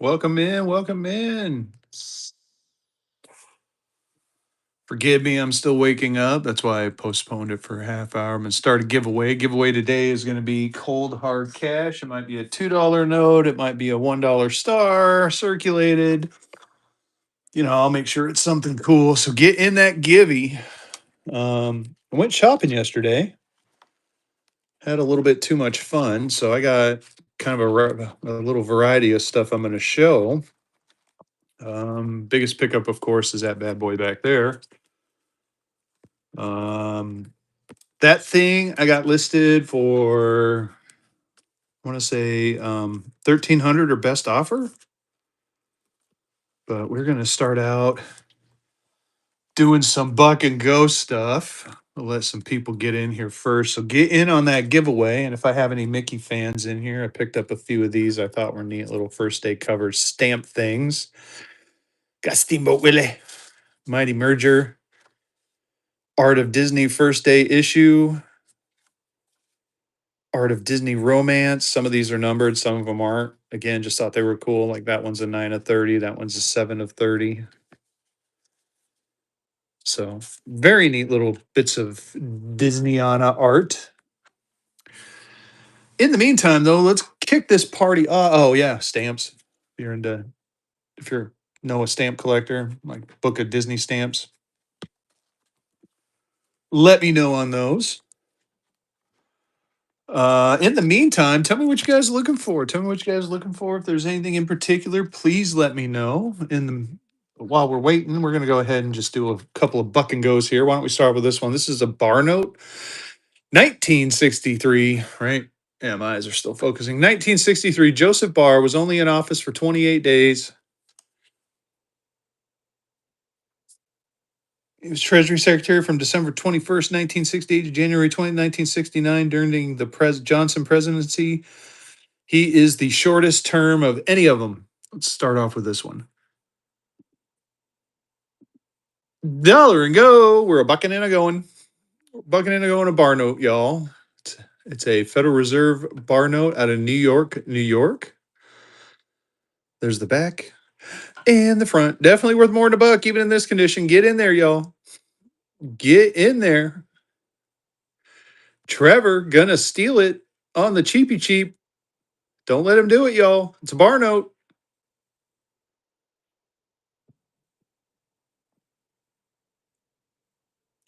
Welcome in, welcome in. Forgive me, I'm still waking up. That's why I postponed it for a half hour. I'm gonna start a giveaway. Giveaway today is gonna be cold hard cash. It might be a $2 note, it might be a $1 star circulated. I'll make sure it's something cool. So get in that givey. I went shopping yesterday, had a little bit too much fun. So I got kind of a little variety of stuff I'm gonna show. Biggest pickup, of course, is that bad boy back there. Um, that thing I got listed for, I want to say 1300 or best offer. But we're gonna start out doing some buck and go stuff. I'll let some people get in here first. So get in on that giveaway. And if I have any Mickey fans in here, I picked up a few of these I thought were neat little first day covers stamp things. Got Steamboat Willie, Mighty Merger, Art of Disney first day issue, Art of Disney Romance. Some of these are numbered, some of them aren't. Again, just thought they were cool. Like that one's a 9 of 30, that one's a 7 of 30. So very neat little bits of Disneyana art. In the meantime, though, let's kick this party. Oh yeah, stamps. If you're know a stamp collector, like book of Disney stamps, let me know on those. In the meantime, tell me what you guys are looking for. Tell me what you guys are looking for. If there's anything in particular, please let me know. While we're waiting, we're gonna go ahead and just do a couple of buck and goes here. Why don't we start with this one? This is a bar note, 1963. Right? Yeah, my eyes are still focusing. 1963. Joseph Barr was only in office for 28 days. He was Treasury Secretary from December 21st, 1968 to January 20, 1969 during the Johnson presidency. He is the shortest term of any of them. Let's start off with this one. Dollar and go. We're a bucking and a going. Bucking and a going a bar note, y'all. It's a Federal Reserve bar note out of New York, New York. There's the back and the front. Definitely worth more than a buck, even in this condition. Get in there, y'all. Get in there. Trevor gonna steal it on the cheapy cheap. Don't let him do it, y'all. It's a bar note.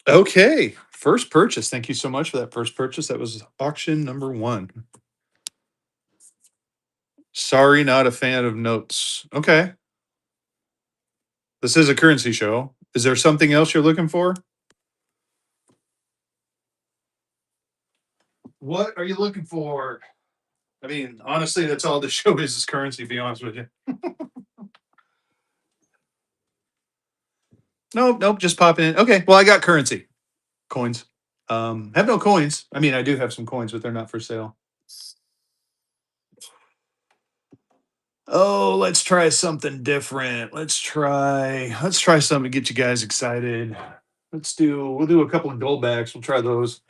Okay. First purchase. Thank you so much for that first purchase. That was auction number one. Sorry, not a fan of notes. Okay. This is a currency show. Is there something else you're looking for? What are you looking for? I mean, honestly, that's all the show is currency, to be honest with you. Nope, just popping in. Okay, well, I got currency. Coins. Have no coins. I mean, I do have some coins, but they're not for sale. Oh, let's try something different. Let's try something to get you guys excited. We'll do a couple of goldbacks. We'll try those.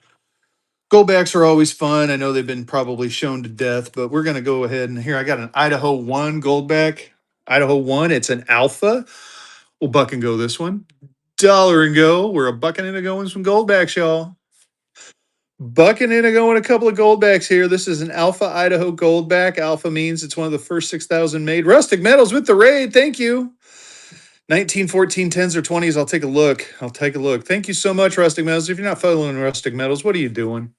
Goldbacks are always fun. I know they've been probably shown to death, but we're gonna go ahead and here I got an Idaho 1 goldback. Idaho 1, it's an alpha. We'll buck and go this one. Dollar and go. We're a bucking and a going some goldbacks, y'all. Bucking in a going a couple of goldbacks here. This is an Alpha Idaho goldback. Alpha means it's one of the first 6,000 made. Rustic Metals with the raid. Thank you. 1914 10s or 20s. I'll take a look. Thank you so much, Rustic Metals. If you're not following Rustic Metals, what are you doing?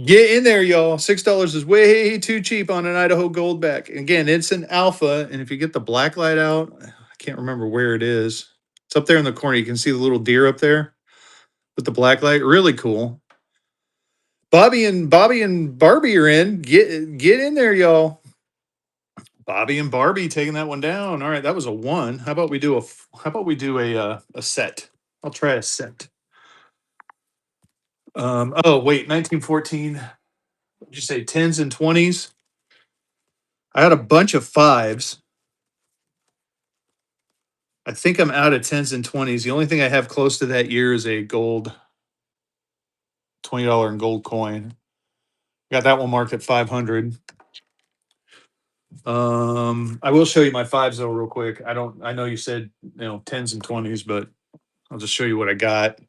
Get in there, y'all. $6 is way too cheap on an Idaho goldback. Again, it's an alpha. And if you get the black light out, I can't remember where it is. It's up there in the corner. You can see the little deer up there with the black light. Really cool. Bobby and Barbie are in. Get in there, y'all. Bobby and Barbie taking that one down. All right, that was a one. How about we do a set? I'll try a set. Oh wait, 1914. Did you say 10s and 20s? I had a bunch of fives. I think I'm out of 10s and 20s. The only thing I have close to that year is a gold $20 in gold coin. Got that one marked at 500. I will show you my fives though, real quick. I know you said, tens and twenties, but I'll just show you what I got.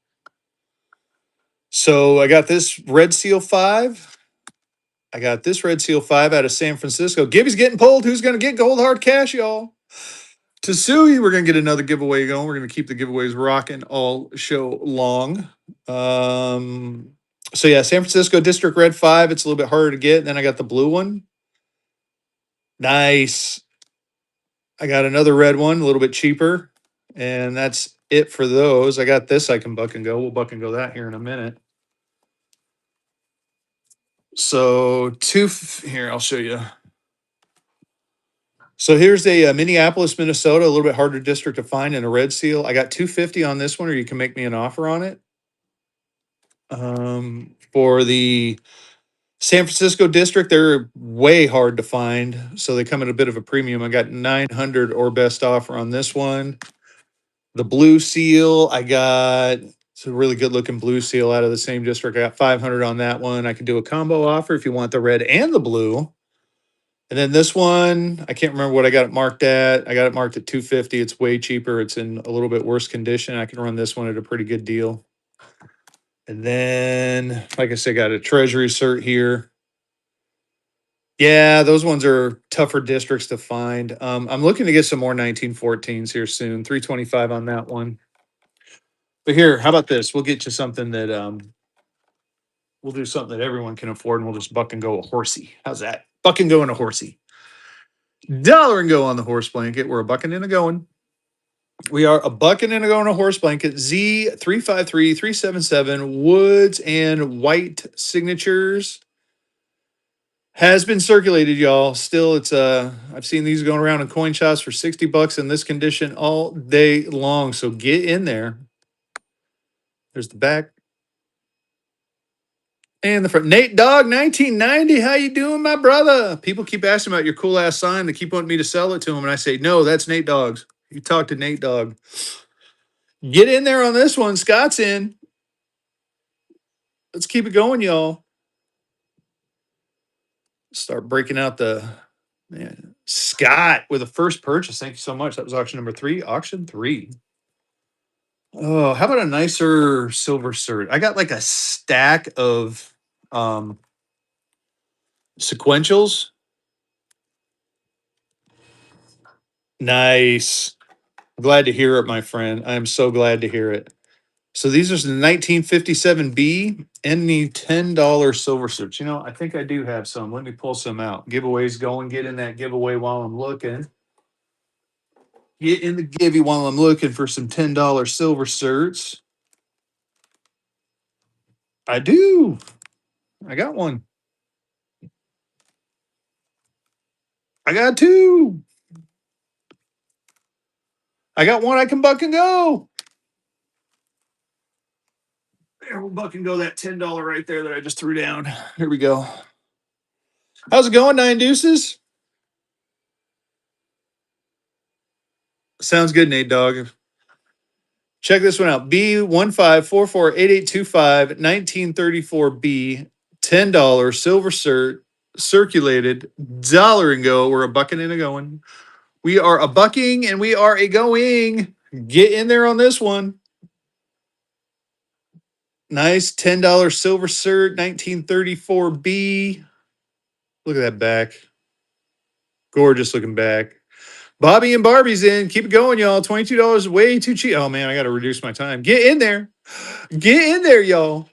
So I got this Red Seal 5. I got this Red Seal 5 out of San Francisco. Gibby's getting pulled. Who's going to get gold hard cash, y'all? Tasui, we're going to get another giveaway going. We're going to keep the giveaways rocking all show long. So yeah, San Francisco District Red 5. It's a little bit harder to get. Then I got the blue one. Nice. I got another red one, a little bit cheaper. And that's it for those. I got this I can buck and go. We'll buck and go that here in a minute. So here, I'll show you. So here's a, Minneapolis, Minnesota, a little bit harder district to find in a red seal. I got 250 on this one, or you can make me an offer on it. For the San Francisco district, they're way hard to find, so they come at a bit of a premium. I got 900 or best offer on this one. The blue seal, I got it's a really good looking blue seal out of the same district. I got 500 on that one. I can do a combo offer if you want the red and the blue. And then this one, I can't remember what I got it marked at. I got it marked at 250. It's way cheaper. It's in a little bit worse condition. I can run this one at a pretty good deal. And then, like I said, got a treasury cert here. Yeah, those ones are tougher districts to find. I'm looking to get some more 1914s here soon. 325 on that one. But here, how about this? We'll get you something that we'll do something that everyone can afford, and we'll just buck and go a horsey. How's that? Buck and go and a horsey. Dollar and go on the horse blanket. We're a bucking and a going. We are a bucking and a going a horse blanket. Z353377 Woods and White signatures has been circulated, y'all. Still, it's I've seen these going around in coin shops for $60 in this condition all day long. So get in there. There's the back and the front. Nate Dogg 1990. How you doing, my brother? People keep asking about your cool ass sign. They keep wanting me to sell it to them, and I say no. That's Nate Dogg's. You talk to Nate Dogg. Get in there on this one. Scott's in. Let's keep it going, y'all. Start breaking out the man. Scott with a first purchase. Thank you so much. That was auction number 3. Auction 3. Oh, how about a nicer silver cert? I got like a stack of sequentials. Nice. Glad to hear it, my friend. I am so glad to hear it. So these are the 1957B and the $10 silver certs. I think I do have some. Let me pull some out. Giveaways going. Get in that giveaway while I'm looking. Get in the givey while I'm looking for some $10 silver certs. I do. I got one. I got 2. I got one I can buck and go. There, we'll buck and go that $10 right there that I just threw down. Here we go. How's it going, Nine Deuces? Sounds good, Nate Dogg. Check this one out. B15448825 1934B $10 silver cert circulated dollar and go. We're a bucking and a going. We are a bucking and we are a going. Get in there on this one. Nice $10 silver cert 1934B. Look at that back. Gorgeous looking back. Bobby and Barbie's in. Keep it going, y'all. $22 way too cheap. Oh man, I got to reduce my time. Get in there. Get in there, y'all.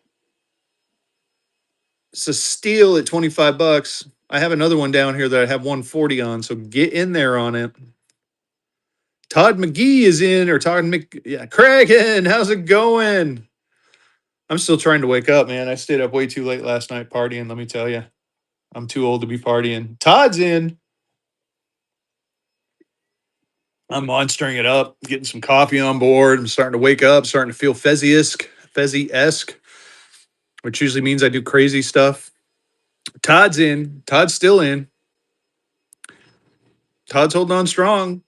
It's a steal at $25. I have another one down here that I have 140 on, so get in there on it. Todd McGee is in, or Cragen, how's it going? I'm still trying to wake up, man. I stayed up way too late last night partying, let me tell you. I'm too old to be partying. Todd's in. I'm monstering it up, getting some coffee on board. I'm starting to wake up, starting to feel Fezzy-esque, which usually means I do crazy stuff. Todd's in. Todd's still in. Todd's holding on strong.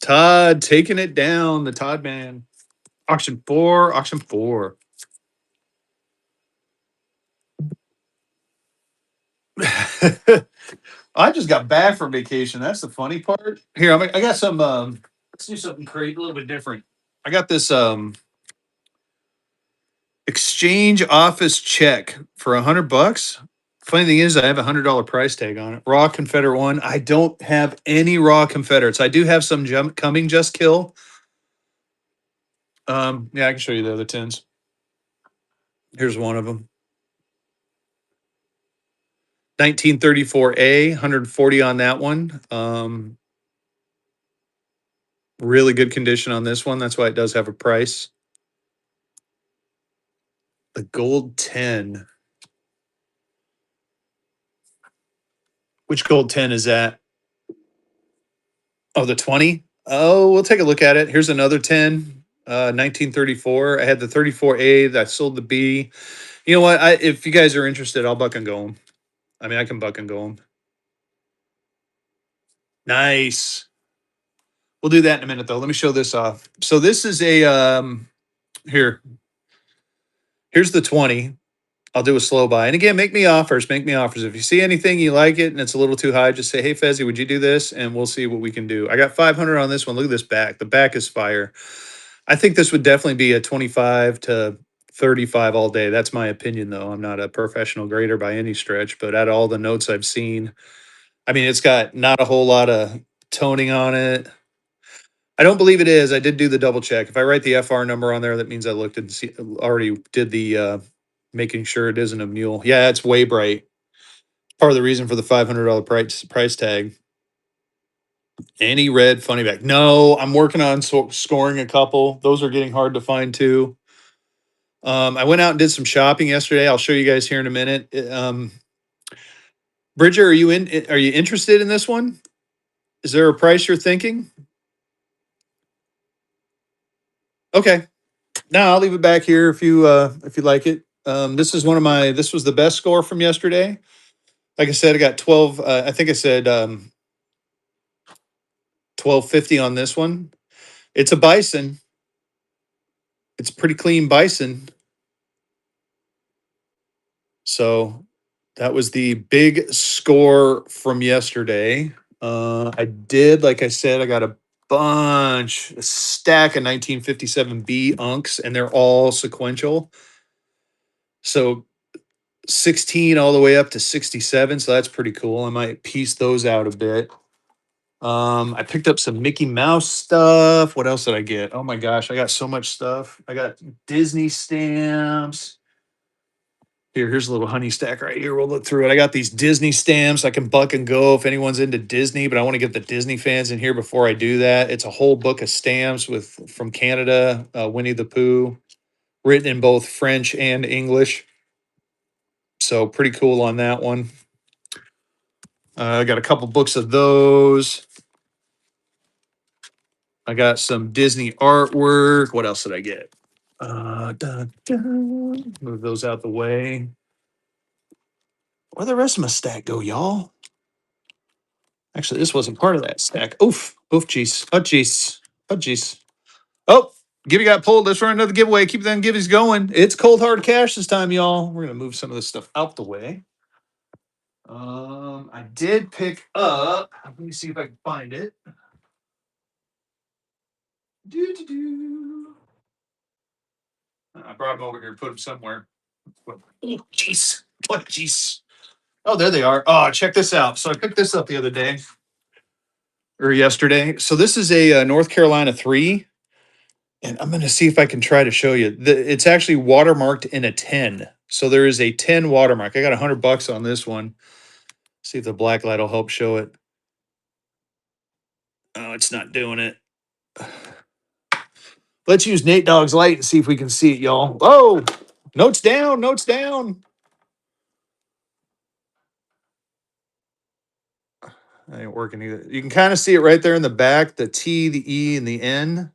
Todd taking it down. The Todd man. Auction 4. Auction 4. I just got back from vacation. That's the funny part. Here, I got some. Let's do something crazy, a little bit different. I got this exchange office check for $100. Funny thing is, I have $100 price tag on it. Raw Confederate one. I don't have any raw Confederates. I do have some coming just kill. Yeah, I can show you the other tins. Here's one of them. 1934A, 140 on that one. Really good condition on this one. That's why it does have a price. The gold 10. Which gold 10 is that? Oh, the 20? Oh, we'll take a look at it. Here's another 10. 1934. I had the 34A. I sold the B. You know what? If you guys are interested, I'll buck and go 'em. I mean, I can buck and go 'em. Nice. We'll do that in a minute, though. Let me show this off. So this is a here. Here's the 20. I'll do a slow buy. And again, make me offers. Make me offers. If you see anything you like it and it's a little too high, just say, "Hey, Fezzy, would you do this?" And we'll see what we can do. I got 500 on this one. Look at this back. The back is fire. I think this would definitely be a 25 to 35 all day. That's my opinion, though. I'm not a professional grader by any stretch, but out of all the notes I've seen, I mean, it's got not a whole lot of toning on it. I don't believe it is. I did do the double check. If I write the FR number on there, that means I looked and already did the making sure it isn't a mule. Yeah, it's way bright. Part of the reason for the $500 price tag. Any red funny back? No, I'm working on scoring a couple. Those are getting hard to find too. I went out and did some shopping yesterday. I'll show you guys here in a minute. Bridger, are you in? Are you interested in this one? Is there a price you're thinking? Okay. No, I'll leave it back here if you like it. This is one of my. This was the best score from yesterday. Like I said, I got 12. I think I said 1250 on this one. It's a bison. It's a pretty clean bison. So that was the big score from yesterday. I did, like I said, I got a stack of 1957B unks, and they're all sequential. So 16 all the way up to 67. So that's pretty cool. I might piece those out a bit. I picked up some Mickey Mouse stuff. What else did I get? Oh my gosh, I got so much stuff. I got Disney stamps. Here's a little honey stack right here. We'll look through it. I got these Disney stamps. I can buck and go if anyone's into Disney, but I want to get the Disney fans in here before I do that. It's a whole book of stamps from Canada, Winnie the Pooh, written in both French and English. So pretty cool on that one. I got a couple books of those. I got some Disney artwork. What else did I get? Move those out the way. Where'd the rest of my stack go, y'all? Actually, this wasn't part of that stack. Oof. Oof, jeez. Oh, jeez. Oh, jeez. Oh, Gibby got pulled. Let's run another giveaway. Keep them gibbies going. It's cold hard cash this time, y'all. We're going to move some of this stuff out the way. I did pick up. Let me see if I can find it. Do. I brought them over here, put them somewhere. Oh, jeez. What, jeez. Oh, there they are. Oh, check this out. So I picked this up the other day or yesterday. So this is a North Carolina 3. And I'm going to see if I can try to show you. It's actually watermarked in a 10. So there is a 10 watermark. I got $100 on this one. See if the black light will help show it. Oh, it's not doing it. Let's use Nate Dogg's light and see if we can see it, y'all. Whoa! Notes down, notes down. That ain't working either. You can kind of see it right there in the back, the T, the E, and the N.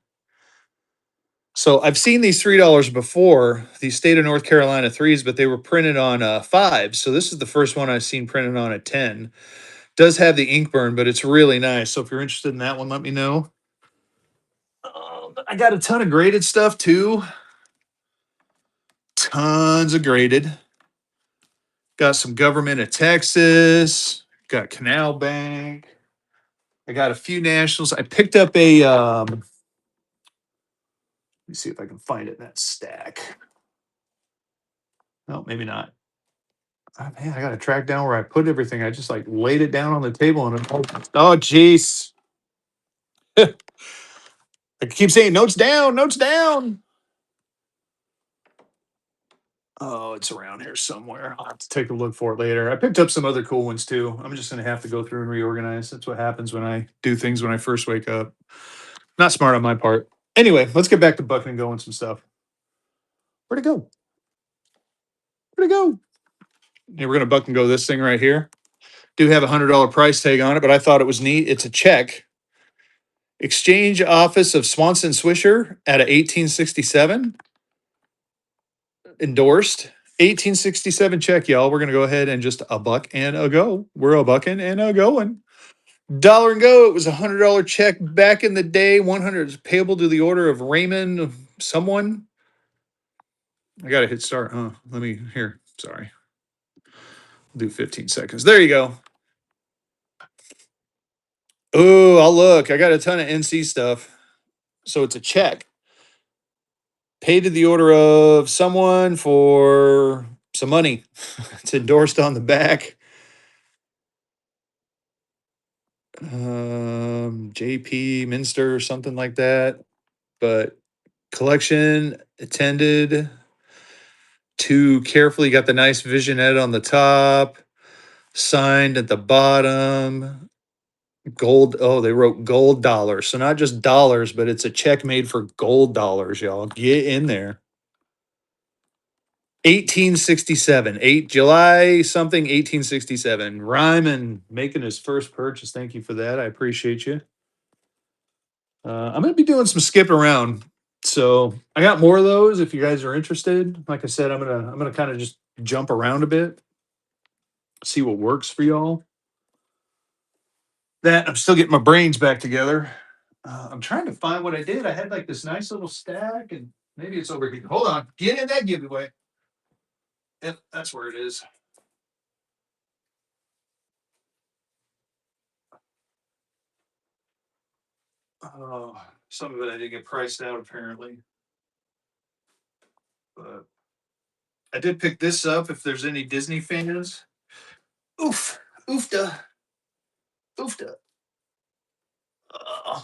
So I've seen these $3 before, these state of North Carolina 3s, but they were printed on 5s. So this is the first one I've seen printed on a 10. Does have the ink burn, but it's really nice. So if you're interested in that one, let me know. I got a ton of graded stuff too. Tons of graded. Got some Government of Texas. Got Canal Bank. I got a few nationals. I picked up a let me see if I can find it in that stack. No, maybe not. Oh, man, I gotta track down where I put everything. I just like laid it down on the table and oh jeez. I keep saying notes down, notes down. Oh, it's around here somewhere. I'll have to take a look for it later. I picked up some other cool ones too. I'm just gonna have to go through and reorganize. That's what happens when I do things when I first wake up. Not smart on my part. Anyway, let's get back to bucking and going some stuff. Where'd it go? Where'd it go? Yeah, we're gonna buck and go this thing right here. Do have $100 price tag on it, but I thought it was neat. It's a check. Exchange Office of Swanson Swisher at a 1867 endorsed. 1867 check, y'all. We're gonna go ahead and just a buck and a go. We're a bucking and a going. Dollar and go. It was $100 check back in the day. 100 is payable to the order of Raymond someone. I gotta hit start. Huh? Let me here. Sorry. Do 15 seconds. There you go. Oh, I'll look. I got a ton of NC stuff. So it's a check. Paid to the order of someone for some money. It's endorsed on the back. JP Minster or something like that. But collection attended to carefully, got the nice visionette on the top, signed at the bottom. Gold. Oh, they wrote gold dollars. So not just dollars, but it's a check made for gold dollars, y'all. Get in there. 1867, 8 July something, 1867. Ryman making his first purchase. Thank you for that. I appreciate you. I'm going to be doing some skip around. So I got more of those if you guys are interested. Like I said, I'm gonna kind of just jump around a bit, see what works for y'all. That I'm still getting my brains back together. I'm trying to find what I did. I had like this nice little stack, and maybe it's over here. Hold on, get in that giveaway. Yep, that's where it is. Oh, some of it I didn't get priced out apparently, but I did pick this up. If there's any Disney fans, oof, oofda, oofda. Uh,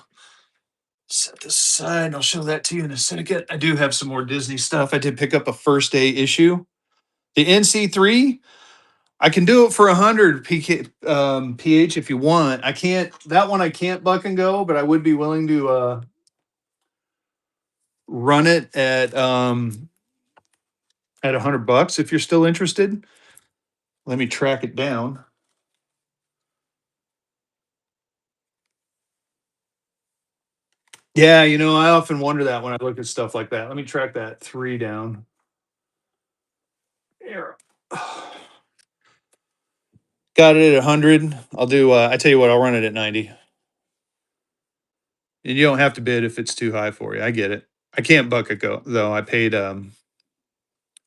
Set this aside. I'll show that to you in a second. I do have some more Disney stuff. I did pick up a first day issue. The NC3, I can do it for 100 PH if you want. I can't, that one I can't buck and go, but I would be willing to run it at $100 if you're still interested. Let me track it down. Yeah, I often wonder that when I look at stuff like that. Let me track that 3 down. There. Got it at 100. I'll do I tell you what, I'll run it at 90. And you don't have to bid if it's too high for you. I get it. I can't buck it go though. I paid I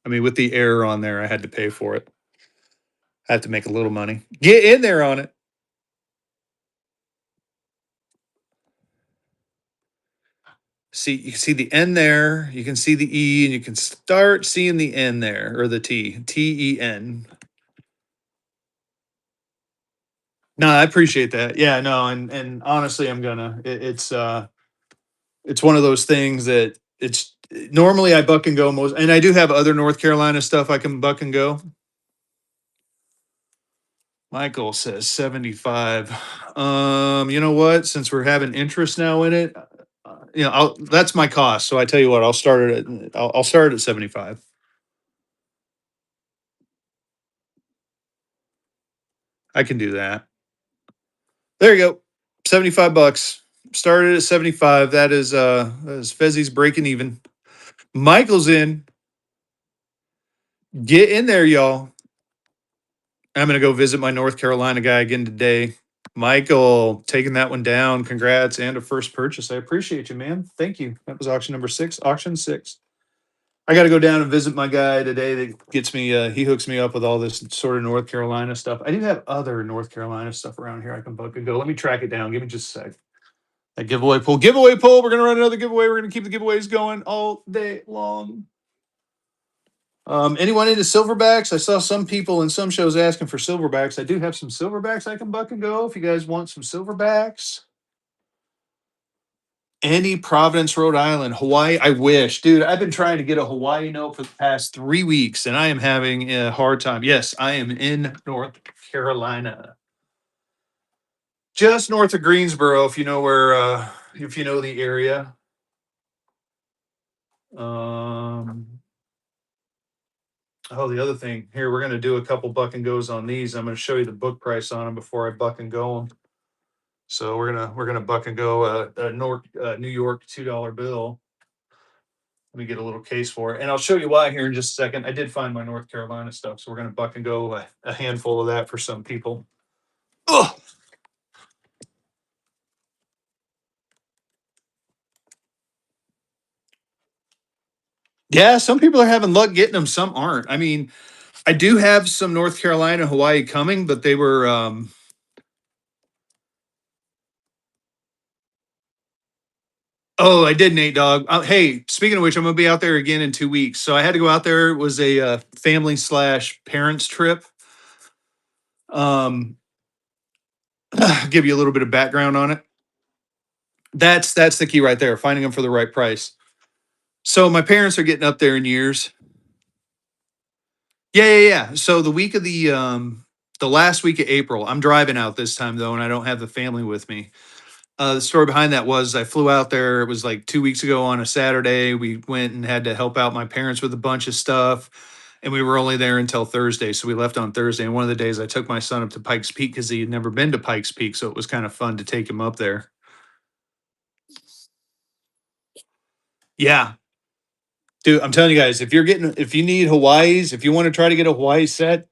mean with the error on there, I had to pay for it. I have to make a little money. Get in there on it. See, you can see the N there, you can see the E, and you can start seeing the N there, or the T. T-E-N. No, I appreciate that. Yeah, no, and honestly, I'm gonna. It's one of those things that it's normally I buck and go most, and I do have other North Carolina stuff I can buck and go. Michael says 75. You know what? Since we're having interest now in it, that's my cost. So I tell you what, I'll start it at 75. I can do that. There you go. 75 bucks. Started at 75. That is Fezzi's breaking even. Michael's in. Get in there, y'all. I'm gonna go visit my North Carolina guy again today. Michael, taking that one down. Congrats and a first purchase. I appreciate you, man. Thank you. That was auction number 6. Auction 6. I got to go down and visit my guy today that gets me, he hooks me up with all this sort of North Carolina stuff. I do have other North Carolina stuff around here I can book and go. Let me track it down. Give me just a sec. That giveaway pool. Giveaway pool. We're going to run another giveaway. We're going to keep the giveaways going all day long. Anyone into silverbacks? I saw some people in some shows asking for silverbacks. I do have some silverbacks I can buck and go if you guys want some silverbacks. Any Providence, Rhode Island, Hawaii. I wish, dude. I've been trying to get a Hawaii note for the past 3 weeks, and I am having a hard time. Yes, I am in North Carolina, just north of Greensboro. If you know where, if you know the area. Oh, the other thing here, we're gonna do a couple buck and goes on these. I'm gonna show you the book price on them before I buck and go them. So we're gonna buck and go a New York $2 bill. Let me get a little case for it, and I'll show you why here in just a second. I did find my North Carolina stuff, so we're gonna buck and go a handful of that for some people. Ugh. Yeah, some people are having luck getting them, some aren't. I mean, I do have some North Carolina, Hawaii coming, but they were oh, I did, Nate Dog. Hey, speaking of which, I'm gonna be out there again in 2 weeks. So I had to go out there. It was a family slash parents trip. Um, give you a little bit of background on it. That's the key right there. Finding them for the right price. So my parents are getting up there in years. Yeah. So the last week of April, I'm driving out this time though, and I don't have the family with me. The story behind that was I flew out there. It was like 2 weeks ago on a Saturday. We went and had to help out my parents with a bunch of stuff. And we were only there until Thursday. So we left on Thursday. And one of the days I took my son up to Pikes Peak because he had never been to Pikes Peak. So it was kind of fun to take him up there. Yeah. Dude, I'm telling you guys, if you need Hawaii's, if you want to try to get a Hawaii set,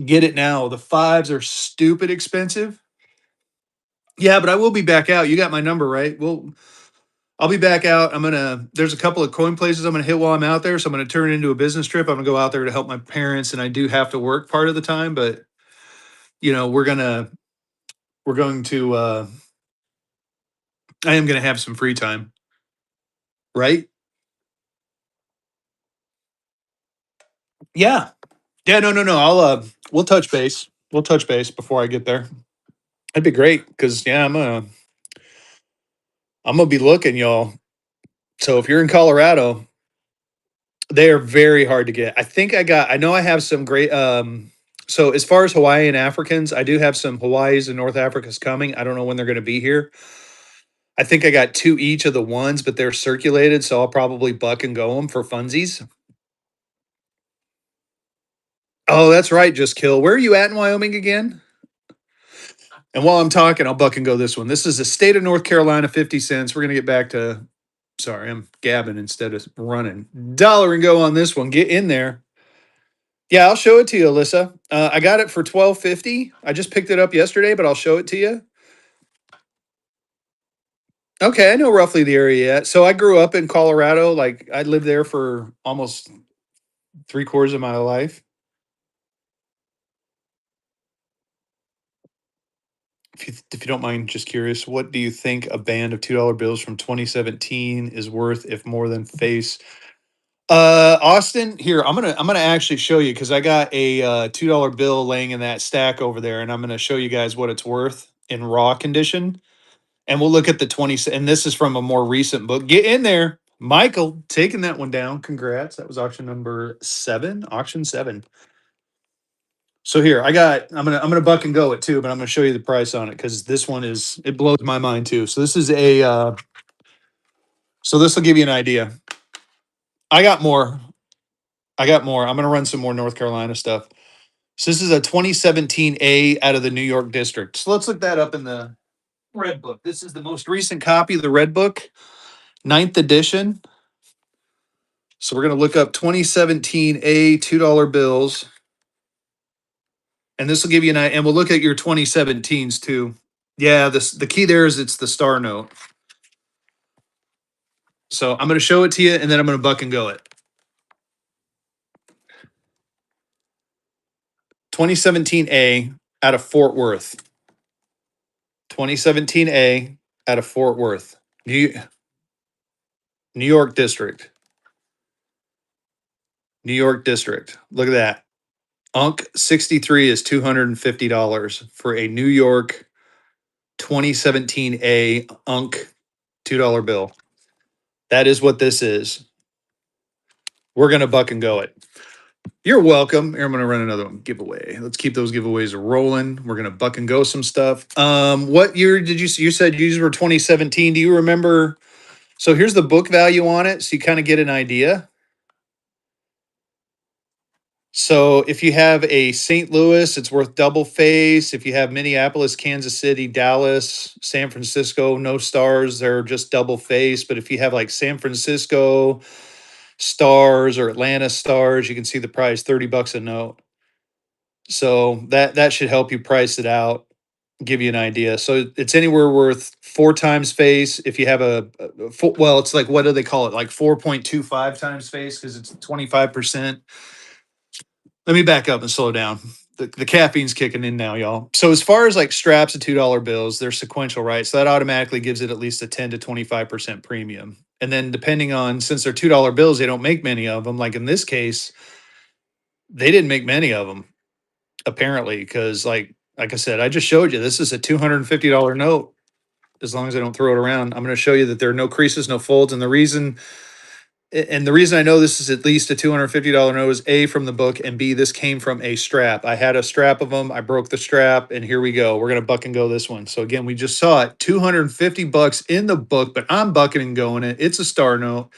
get it now. The fives are stupid expensive. Yeah, but I will be back out. You got my number, right? I'll be back out. There's a couple of coin places I'm gonna hit while I'm out there. So I'm gonna turn it into a business trip. I'm gonna go out there to help my parents, and I do have to work part of the time, but we're going to I am gonna have some free time, right? Yeah. Yeah, no. We'll touch base. We'll touch base before I get there. That'd be great because yeah, I'm gonna be looking, y'all. So if you're in Colorado, they are very hard to get. I know I have some great so as far as Hawaiian Africans, I do have some Hawaii's and North Africa's coming. I don't know when they're going to be here. I think I got two each of the ones, but they're circulated, so I'll probably buck and go them for funsies. Oh, that's right, just kill. Where are you at in Wyoming again? And while I'm talking, I'll buck and go this one. This is the state of North Carolina, 50 cents. We're going to get back to, sorry, I'm gabbing instead of running. Dollar and go on this one. Get in there. Yeah, I'll show it to you, Alyssa. I got it for 12.50. I just picked it up yesterday, but I'll show it to you. Okay, I know roughly the area yet. So I grew up in Colorado. Like I lived there for almost 3/4 of my life. If you don't mind, just curious, what do you think a band of $2 bills from 2017 is worth if more than face? Austin, here I'm gonna actually show you because I got a $2 bill laying in that stack over there, and I'm gonna show you guys what it's worth in raw condition. And we'll look at the 20, and this is from a more recent book. Get in there. Michael, taking that one down. Congrats. That was auction number 7, auction 7. So here, I'm gonna buck and go it too, but I'm gonna show you the price on it because this one it blows my mind too. So this is so this will give you an idea. I got more. I got more. I'm gonna run some more North Carolina stuff. So this is a 2017 A out of the New York district. So let's look that up in the Red Book. This is the most recent copy of the Red Book, 9th edition. So we're going to look up 2017 A $2 bills. And this will give you an idea. And we'll look at your 2017s too. Yeah, the key there is it's the star note. So I'm going to show it to you and then I'm going to buck and go it. 2017A out of Fort Worth. 2017A out of Fort Worth. New New York District. New York District. Look at that. Unk 63 is $250 for a New York 2017A Unk $2 bill. That is what this is. We're going to buck and go it. You're welcome. Here, I'm going to run another one giveaway. Let's keep those giveaways rolling. We're going to buck and go some stuff. What year did you said you were 2017. Do you remember? So here's the book value on it. So you kind of get an idea. So if you have a St. Louis, it's worth double face. If you have Minneapolis, Kansas City, Dallas, San Francisco, no stars, they're just double face. But if you have like San Francisco stars or Atlanta stars, you can see the price, $30 a note. So that should help you price it out, give you an idea. So it's anywhere worth 4 times face. If you have well, it's like, what do they call it? Like 4.25 times face because it's 25%. Let me back up and slow down. The caffeine's kicking in now, y'all. So as far as like straps of $2 bills, they're sequential, right? So that automatically gives it at least a 10 to 25% premium. And then depending on, since they're $2 bills, they don't make many of them. Like in this case, they didn't make many of them, apparently, because like I said, I just showed you this is a $250 note. As long as I don't throw it around, I'm going to show you that there are no creases, no folds. And the reason I know this is at least a $250 note is A, from the book, and B, this came from a strap. I had a strap of them. I broke the strap, and here we go. We're going to buck and go this one. So again, we just saw it, $250 in the book, but I'm bucking and going it. It's a star note.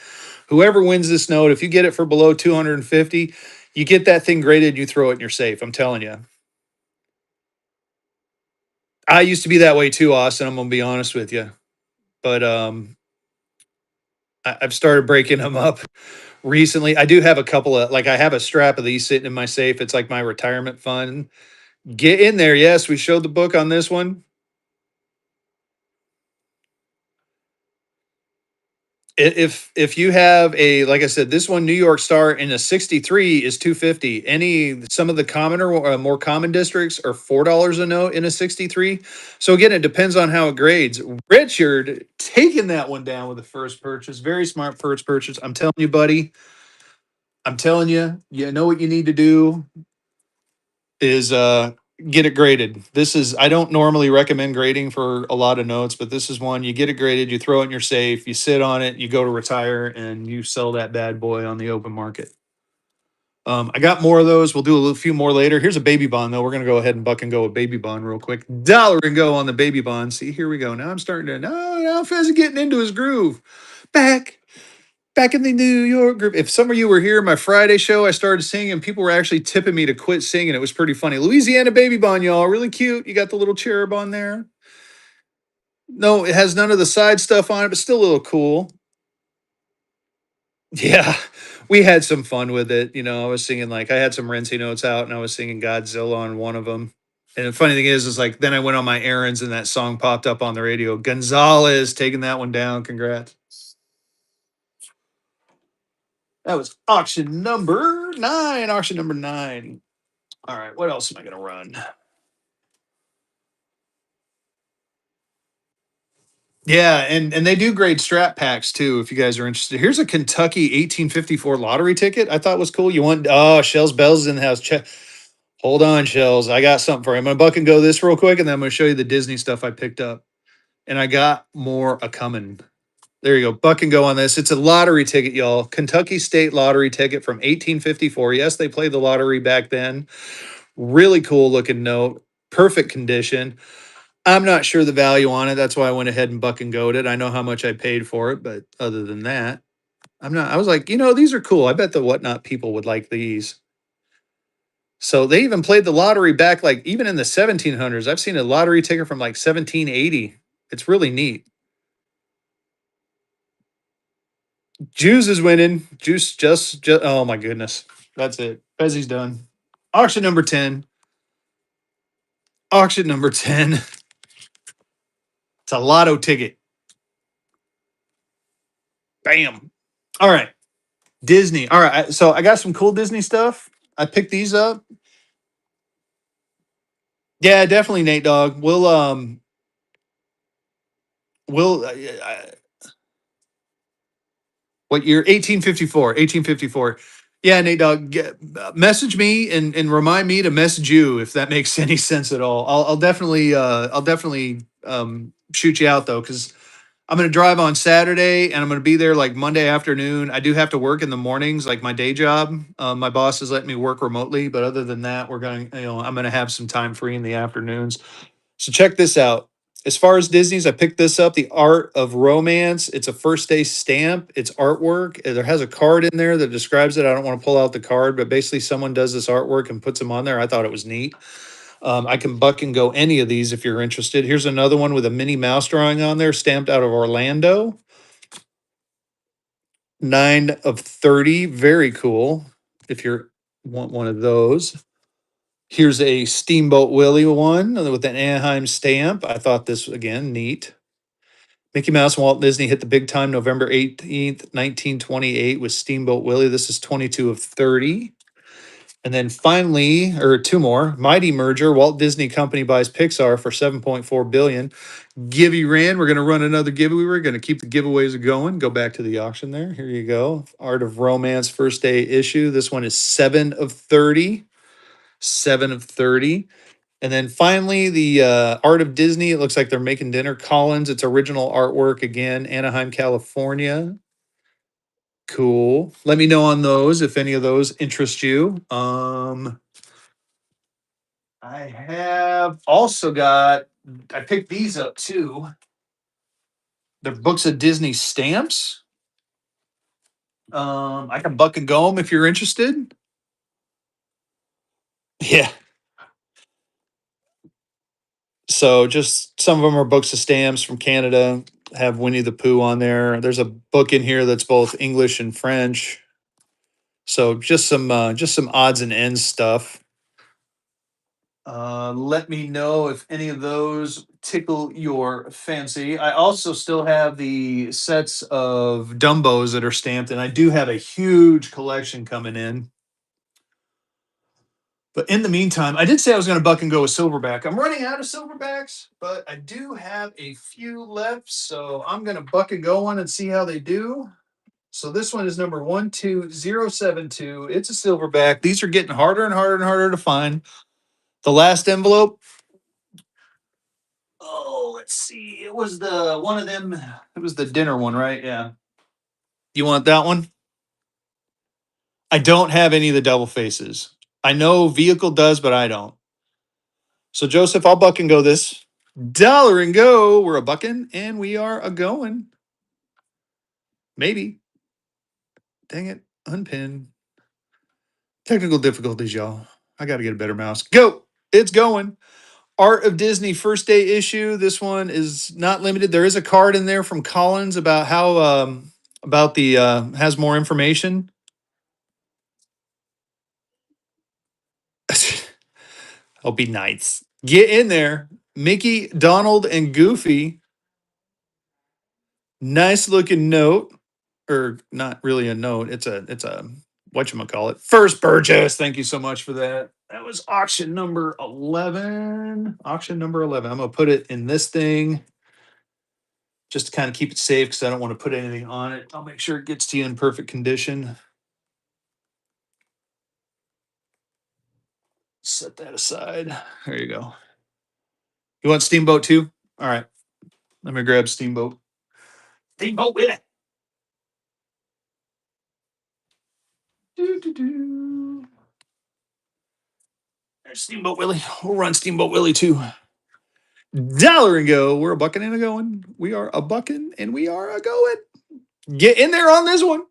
Whoever wins this note, if you get it for below 250, you get that thing graded, you throw it in your safe. I'm telling you. I used to be that way too, Austin. I'm going to be honest with you. But I've started breaking them up recently. I do have a couple of, like, I have a strap of these sitting in my safe. It's like my retirement fund. Get in there. Yes, we showed the book on this one. If you have a, like I said, this one New York Star in a 63 is 250. Some of the commoner more common districts are $4 a note in a 63. So again, it depends on how it grades. Richard taking that one down with the first purchase. Very smart first purchase. I'm telling you, buddy. I'm telling you, you know what you need to do is get it graded. This is, I don't normally recommend grading for a lot of notes, but this is one. You get it graded, you throw it in your safe, you sit on it, you go to retire, and you sell that bad boy on the open market. I got more of those. We'll do a few more later. Here's a baby bond though. We're gonna go ahead and buck and go with baby bond real quick. Dollar and go on the baby bond. See, here we go. Now I'm starting to, now Fez is getting into his groove. Back in the New York group. If some of you were here, my Friday show, I started singing, and people were actually tipping me to quit singing. It was pretty funny. Louisiana Baby Bond, y'all, really cute. You got the little cherub on there. No, it has none of the side stuff on it, but still a little cool. Yeah, we had some fun with it. I was singing, like, I had some Renzi notes out, and I was singing Godzilla on one of them. And the funny thing is like, then I went on my errands, and that song popped up on the radio. Gonzalez taking that one down. Congrats. That was auction number 9. Auction number 9. All right, what else am I going to run? Yeah, and they do grade strap packs too, if you guys are interested. Here's a Kentucky 1854 lottery ticket I thought was cool. You want, Shells Bells is in the house. Check. Hold on, Shells. I got something for you. I'm going to buck and go this real quick, and then I'm going to show you the Disney stuff I picked up. And I got more a coming. There you go. Buck and go on this. It's a lottery ticket, y'all. Kentucky State lottery ticket from 1854. Yes, they played the lottery back then. Really cool looking note. Perfect condition. I'm not sure the value on it. That's why I went ahead and buck and goaded. I know how much I paid for it, but other than that, I'm not. I was like, these are cool. I bet the whatnot people would like these. So they even played the lottery back, like even in the 1700s. I've seen a lottery ticket from like 1780. It's really neat. Juice is winning. Juice just oh my goodness. That's it. Bezzy's done. Auction number 10. Auction number 10. It's a lotto ticket. Bam. All right. Disney. All right. So I got some cool Disney stuff. I picked these up. Yeah, definitely, Nate Dog. We'll what year? 1854. 1854. Yeah, Nate Dog, message me and remind me to message you if that makes any sense at all. I'll definitely shoot you out though, because I'm going to drive on Saturday and I'm going to be there like Monday afternoon. I do have to work in the mornings, like my day job. My boss is letting me work remotely, but other than that, I'm going to have some time free in the afternoons. So check this out. As far as Disney's, I picked this up, The Art of Romance. It's a first day stamp. It's artwork. There has a card in there that describes it. I don't want to pull out the card, but basically someone does this artwork and puts them on there. I thought it was neat. I can buck and go any of these if you're interested. Here's another one with a Minnie Mouse drawing on there, stamped out of Orlando. 9 of 30. Very cool. If you want one of those. Here's a Steamboat Willie one with an Anaheim stamp. I thought this, again, neat. Mickey Mouse and Walt Disney hit the big time November 18th, 1928 with Steamboat Willie. This is 22 of 30. And then finally, or two more, Mighty Merger, Walt Disney Company buys Pixar for 7.4 billion. Gibby ran. We're going to run another giveaway. We're going to keep the giveaways going. Go back to the auction there. Here you go. Art of Romance first day issue. This one is 7 of 30. 7 of 30. And then finally, the Art of Disney. It looks like they're making dinner. Collins. It's original artwork again. Anaheim, California. Cool. Let me know on those if any of those interest you. I have also got. I picked these up too. They're books of Disney stamps. I can buck and go them if you're interested. Yeah. So just some of them are books of stamps from Canada. Have Winnie the Pooh on there. There's a book in here that's both English and French. So just some odds and ends stuff. Let me know if any of those tickle your fancy. I also still have the sets of Dumbos that are stamped, and I do have a huge collection coming in. But in the meantime, I did say I was going to buck and go with silverback. I'm running out of silverbacks, but I do have a few left. So I'm going to buck and go one and see how they do. So this one is number 12072. It's a silverback. These are getting harder and harder and harder to find. The last envelope. Oh, let's see. It was the one of them. It was the dinner one, right? Yeah. You want that one? I don't have any of the double faces. I know Vehicle does, but I don't. So Joseph, I'll buck and go this. Dollar and go. We're a bucking and we are a going. Maybe. Dang it. Unpin. Technical difficulties, y'all. I got to get a better mouse. Go. It's going. Art of Disney first day issue. This one is not limited. There is a card in there from Collins about how about the has more information. I'll be nice. Get in there. Mickey, Donald, and Goofy. Nice looking note. Or not really a note. It's a whatchamacallit. First purchase. Thank you so much for that. That was auction number 11. Auction number 11. I'm gonna put it in this thing just to kind of keep it safe because I don't want to put anything on it. I'll make sure it gets to you in perfect condition. Set that aside. There you go. You want Steamboat too? All right. Let me grab Steamboat. Steamboat with it. Do. There's Steamboat Willie. We'll run Steamboat Willie too. Dollar and go. We're a bucking and a going. We are a bucking and we are a going. Get in there on this one.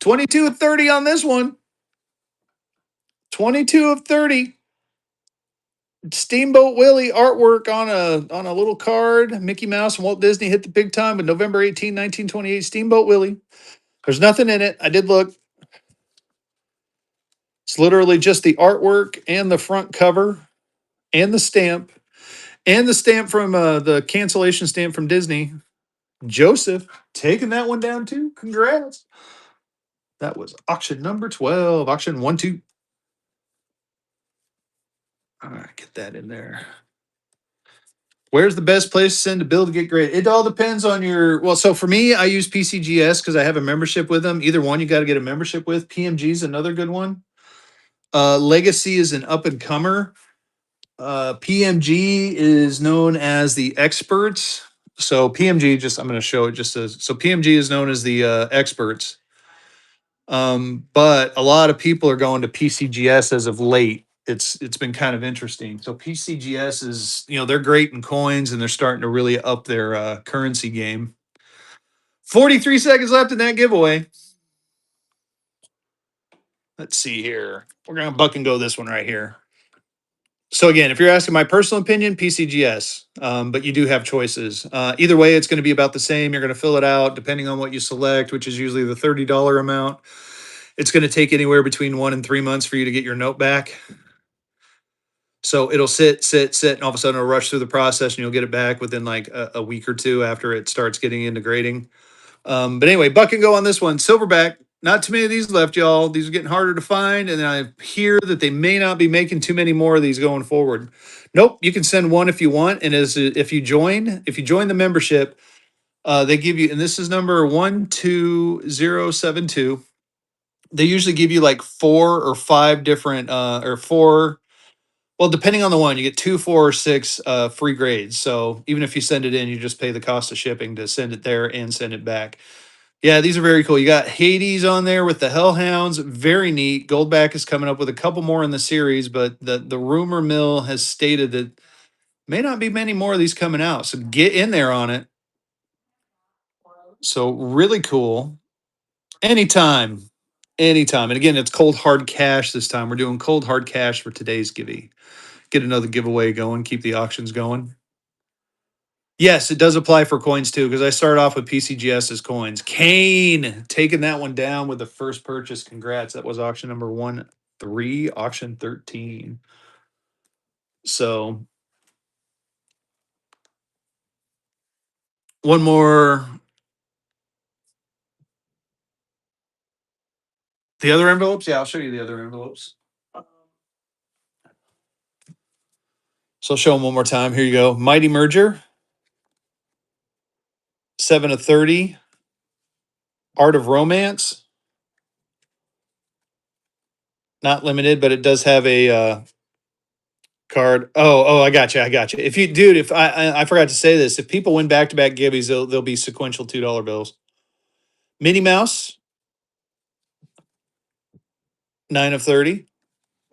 22 of 30 on this one. 22 of 30. Steamboat Willie artwork on a little card. Mickey Mouse and Walt Disney hit the big time with November 18, 1928. Steamboat Willie. There's nothing in it. I did look. It's literally just the artwork and the front cover and the stamp from the cancellation stamp from Disney. Joseph taking that one down too. Congrats. That was auction number 12. Auction 1, 2. All right, get that in there. Where's the best place to send a bill to get graded? It all depends on your. Well, so for me, I use PCGS because I have a membership with them. Either one, you got to get a membership with. PMG is another good one. Legacy is an up and comer. PMG is known as the experts. So PMG, just I'm going to show it just as so PMG is known as the experts. But a lot of people are going to PCGS as of late. It's been kind of interesting. So PCGS is, they're great in coins and they're starting to really up their currency game. 43 seconds left in that giveaway. Let's see here. We're gonna buck and go this one right here. So again, if you're asking my personal opinion, PCGS, but you do have choices. Either way, it's going to be about the same. You're going to fill it out depending on what you select, which is usually the $30 amount. It's going to take anywhere between 1 and 3 months for you to get your note back. So it'll sit, and all of a sudden it'll rush through the process, and you'll get it back within like a week or two after it starts getting into grading. But anyway, buck and go on this one. Silverback, not too many of these left, y'all. These are getting harder to find, and I hear that they may not be making too many more of these going forward. Nope, you can send one if you want, and if you join the membership, they give you, and this is number 12072. They usually give you like 4 or 5 different or 4. Well, depending on the one, you get 2, 4, or 6 free grades. So even if you send it in, you just pay the cost of shipping to send it there and send it back. Yeah, these are very cool. You got Hades on there with the Hellhounds. Very neat. Goldback is coming up with a couple more in the series, but the rumor mill has stated that may not be many more of these coming out. So get in there on it. So really cool. Anytime. Anytime. And again, it's cold hard cash this time. We're doing cold hard cash for today's giveaway. Get another giveaway going, keep the auctions going. Yes, it does apply for coins too, because I started off with PCGS as coins. Kane taking that one down with the first purchase. Congrats. That was auction number 13, auction 13. So one more. The other envelopes? Yeah, I'll show you the other envelopes. So I'll show them one more time. Here you go. Mighty Merger, 7 of 30. Art of Romance, not limited, but it does have a card. Oh, I got you. If you, dude, if I forgot to say this, if people win back to back gibbies, they'll be sequential $2 bills. Minnie Mouse, 9 of 30.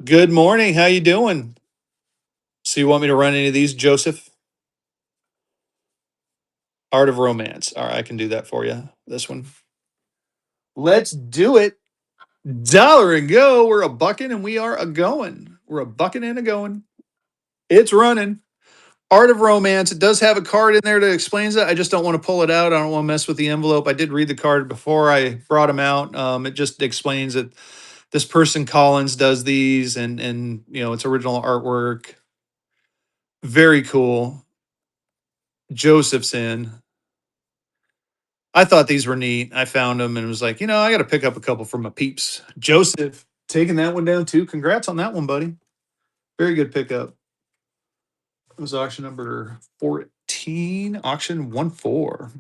Good morning. How you doing? So you want me to run any of these, Joseph? Art of Romance. All right, I can do that for you. This one. Let's do it. Dollar and go. We're a bucking and we are a going. We're a bucking and a going. It's running. Art of Romance. It does have a card in there that explains it. I just don't want to pull it out. I don't want to mess with the envelope. I did read the card before I brought him out. It just explains that this person Collins does these, and it's original artwork. Very cool. Joseph's in. I thought these were neat. I found them and was like, I got to pick up a couple for my peeps. Joseph taking that one down too. Congrats on that one, buddy. Very good pickup. It was auction number 14, auction 1-4.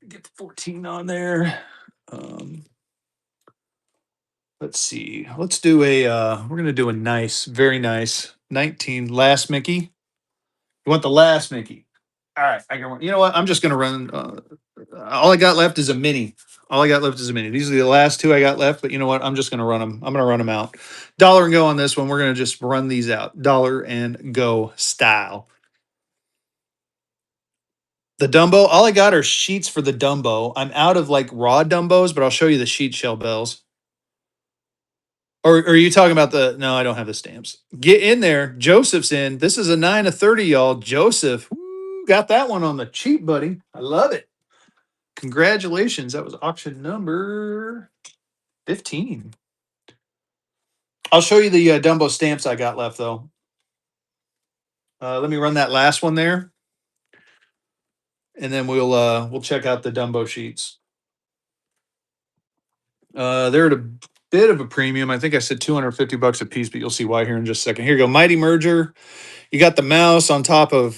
Get the 14 on there. Let's see. Let's do we're gonna do a nice, very nice 19 last Mickey. You want the last Mickey? All right, I can. You know what? I'm just gonna run. All I got left is a mini. These are the last 2 I got left, but you know what? I'm just gonna run them. I'm gonna run them out. Dollar and go on this one. We're gonna just run these out. Dollar and go style. The Dumbo. All I got are sheets for the Dumbo. I'm out of like raw Dumbos, but I'll show you the sheet shell bells. Or are you talking about the? No, I don't have the stamps. Get in there. Joseph's in. This is a 9 of 30, y'all. Joseph, woo, got that one on the cheap, buddy. I love it. Congratulations. That was auction number 15. I'll show you the Dumbo stamps I got left, though. Let me run that last one there, and then we'll check out the Dumbo sheets. They're at bit of a premium. I think I said $250 a piece, but you'll see why here in just a second. Here you go. Mighty Merger. You got the mouse on top of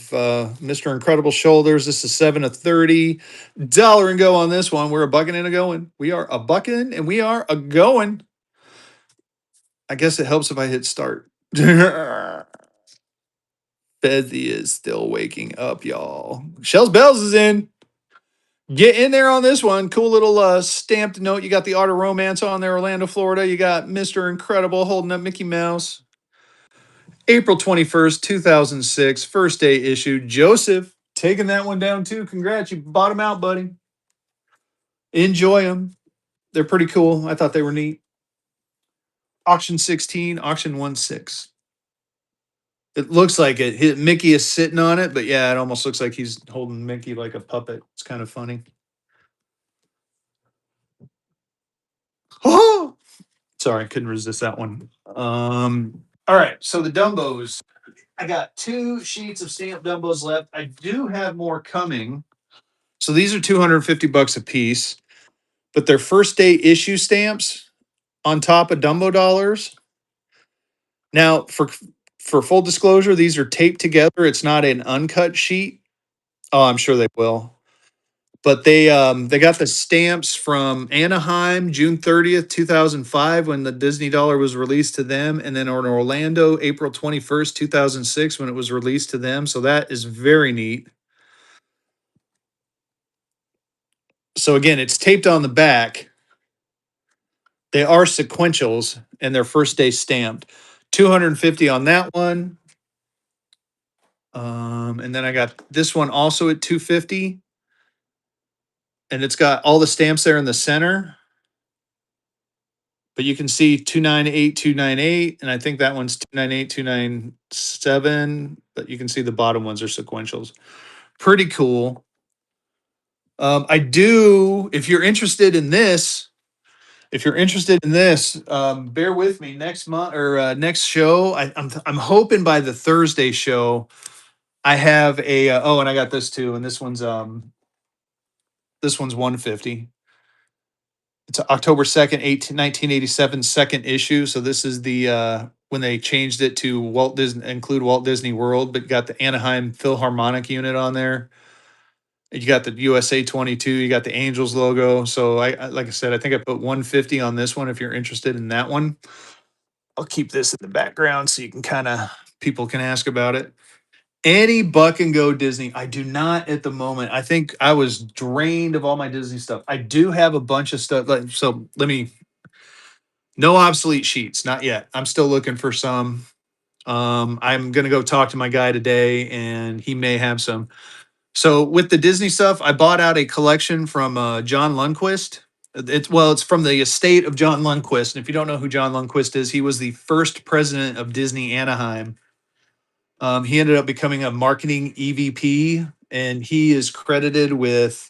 Mr. Incredible shoulders. This is 7 of 30. Dollar and go on this one. We're a bucking and a going. We are a bucking and we are a going. I guess it helps if I hit start. Fezzy is still waking up, y'all. Shells Bells is in. Get in there on this one. Cool little stamped note. You got the Art of Romance on there, Orlando, Florida. You got Mr. Incredible holding up Mickey Mouse. April 21st, 2006, first day issue. Joseph taking that one down too. Congrats. You bought them out, buddy. Enjoy them. They're pretty cool. I thought they were neat. Auction 16, auction 16. It looks like it. Mickey is sitting on it, but yeah, it almost looks like he's holding Mickey like a puppet. It's kind of funny. Oh, sorry, couldn't resist that one. All right, so the Dumbos. I got 2 sheets of stamped Dumbos left. I do have more coming. So these are $250 a piece, but they're first day issue stamps on top of Dumbo dollars. Now, for full disclosure, these are taped together. It's not an uncut sheet. Oh, I'm sure they will. But they got the stamps from Anaheim, June 30th, 2005, when the Disney dollar was released to them, and then in Orlando, April 21st, 2006, when it was released to them. So that is very neat. So again, it's taped on the back. They are sequentials and they're first day stamped. 250 on that one. And then I got this one also at 250. And it's got all the stamps there in the center. But you can see 298, 298, and I think that one's 298, 297. But you can see the bottom ones are sequentials. Pretty cool. I do, if you're interested in this, bear with me next month or next show. I'm hoping by the Thursday show, I have a and I got this too, and this one's 150. It's October 2nd, 1987, second issue. So this is the when they changed it to Walt Disney World, but got the Anaheim Philharmonic unit on there. You got the USA 22, you got the Angels logo. So I like I said, I think I put 150 on this one if you're interested in that one. I'll keep this in the background so you can people can ask about it. Any buck and go Disney. I do not at the moment. I think I was drained of all my Disney stuff. I do have a bunch of stuff. So no obsolete sheets, not yet. I'm still looking for some. I'm gonna go talk to my guy today, and he may have some. So with the Disney stuff, I bought out a collection from John Lundquist. It's from the estate of John Lundquist. And if you don't know who John Lundquist is, he was the first president of Disney Anaheim. He ended up becoming a marketing EVP, and he is credited with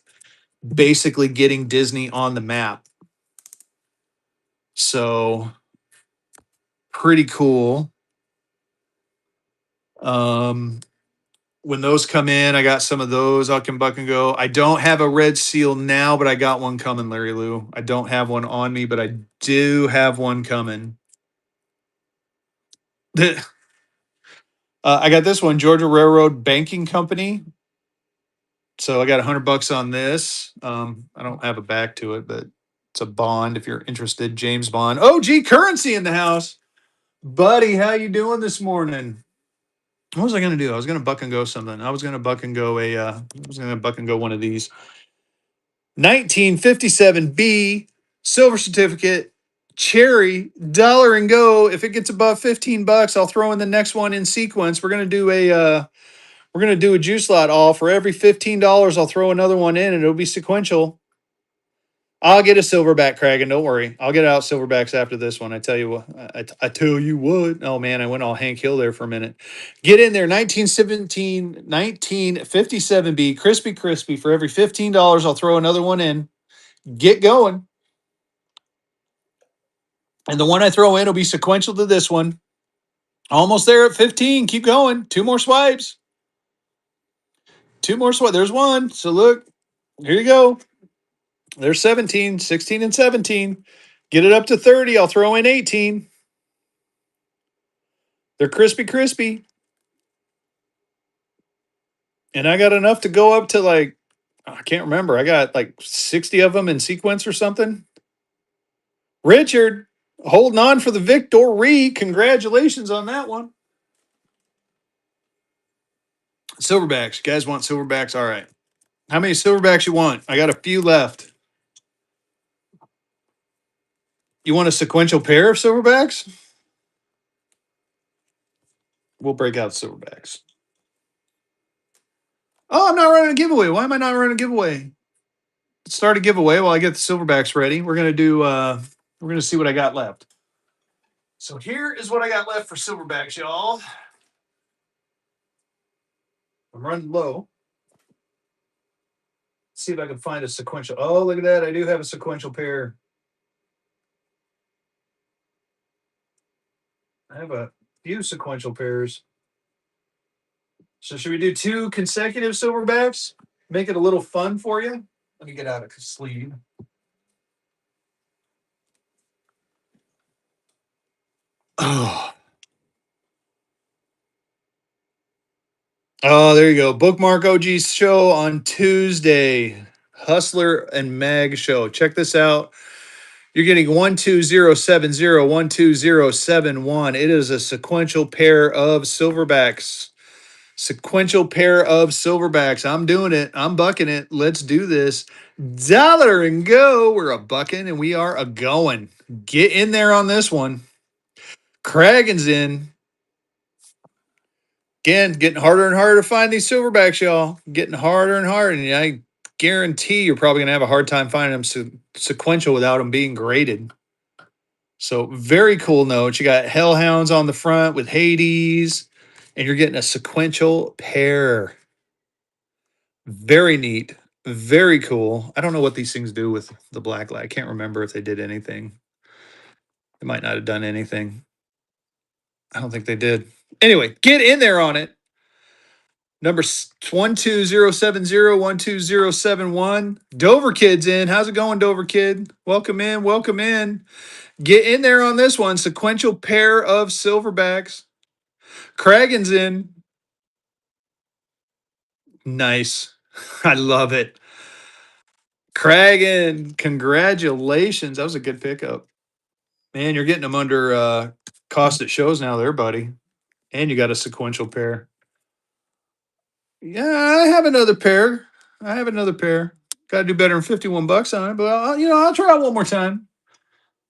basically getting Disney on the map. So pretty cool. When those come in, I got some of those. I can buck and go. I don't have a red seal now, but I got one coming, Larry Lou. I don't have one on me, but I do have one coming. I got this one, Georgia Railroad Banking Company. So I got $100 on this. I don't have a back to it, but it's a bond if you're interested. James Bond. OG Currency in the house. Buddy, how you doing this morning? What was I gonna do? I was gonna buck and go something. I was gonna buck and go one of these. 1957B silver certificate, cherry, dollar and go. If it gets above $15, I'll throw in the next one in sequence. We're gonna do a juice lot all for every $15. I'll throw another one in, and it'll be sequential. I'll get a silverback, Kragan. Don't worry. I'll get out silverbacks after this one. I tell you what. I tell you what. Oh man, I went all Hank Hill there for a minute. Get in there. 1957B crispy for every $15. I'll throw another one in. Get going. And the one I throw in will be sequential to this one. Almost there at 15. Keep going. 2 more swipes. 2 more swipes. There's one. So look, here you go. There's 17, 16, and 17. Get it up to 30. I'll throw in 18. They're crispy. And I got enough to go up to like, I can't remember. I got like 60 of them in sequence or something. Richard, holding on for the victory. Congratulations on that one. Silverbacks. You guys want silverbacks? All right. How many silverbacks you want? I got a few left. You want a sequential pair of silverbacks? We'll break out silverbacks. Oh, I'm not running a giveaway. Why am I not running a giveaway? Let's start a giveaway while I get the silverbacks ready. We're gonna see what I got left. So here is what I got left for silverbacks, y'all. I'm running low. Let's see if I can find a sequential. Oh, look at that. I do have a sequential pair. I have a few sequential pairs. So should we do 2 consecutive silverbacks? Make it a little fun for you. Let me get out of sleeve. Oh. Oh, there you go. Bookmark OG's show on Tuesday. Hustler and Mag show. Check this out. You're getting 12070, 12071. It is a sequential pair of silverbacks. Sequential pair of silverbacks. I'm doing it. I'm bucking it. Let's do this. Dollar and go. We're a bucking and we are a going. Get in there on this one. Kragen's in. Again, getting harder and harder to find these silverbacks, y'all. Getting harder and harder. And I guarantee you're probably going to have a hard time finding them sequential without them being graded. So very cool note. You got Hellhounds on the front with Hades, and you're getting a sequential pair. Very neat. Very cool. I don't know what these things do with the black light. I can't remember if they did anything. They might not have done anything. I don't think they did. Anyway, get in there on it. Number 12070, 12071. Dover Kid's in. How's it going, Dover Kid? Welcome in. Welcome in. Get in there on this one. Sequential pair of silverbacks. Kragen's in. Nice. I love it. Kragen, congratulations. That was a good pickup. Man, you're getting them under cost it shows now there, buddy. And you got a sequential pair. Yeah, I have another pair. Got to do better than 51 bucks on it, but I'll try it one more time.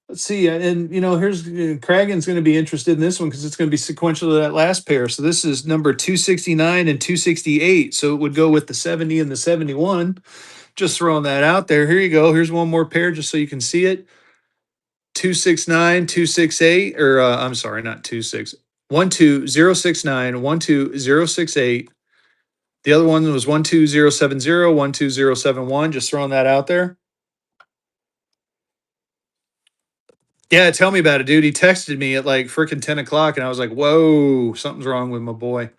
Let's see. And here's Kragen's going to be interested in this one because it's going to be sequential to that last pair. So this is number 269 and 268. So it would go with the 70 and the 71. Just throwing that out there. Here you go. Here's one more pair just so you can see it. 269, 268, or I'm sorry, not 26. 12069, 12068. The other one was 12070, 12071. Just throwing that out there. Yeah, tell me about it, dude. He texted me at like freaking 10 o'clock, and I was like, whoa, something's wrong with my boy.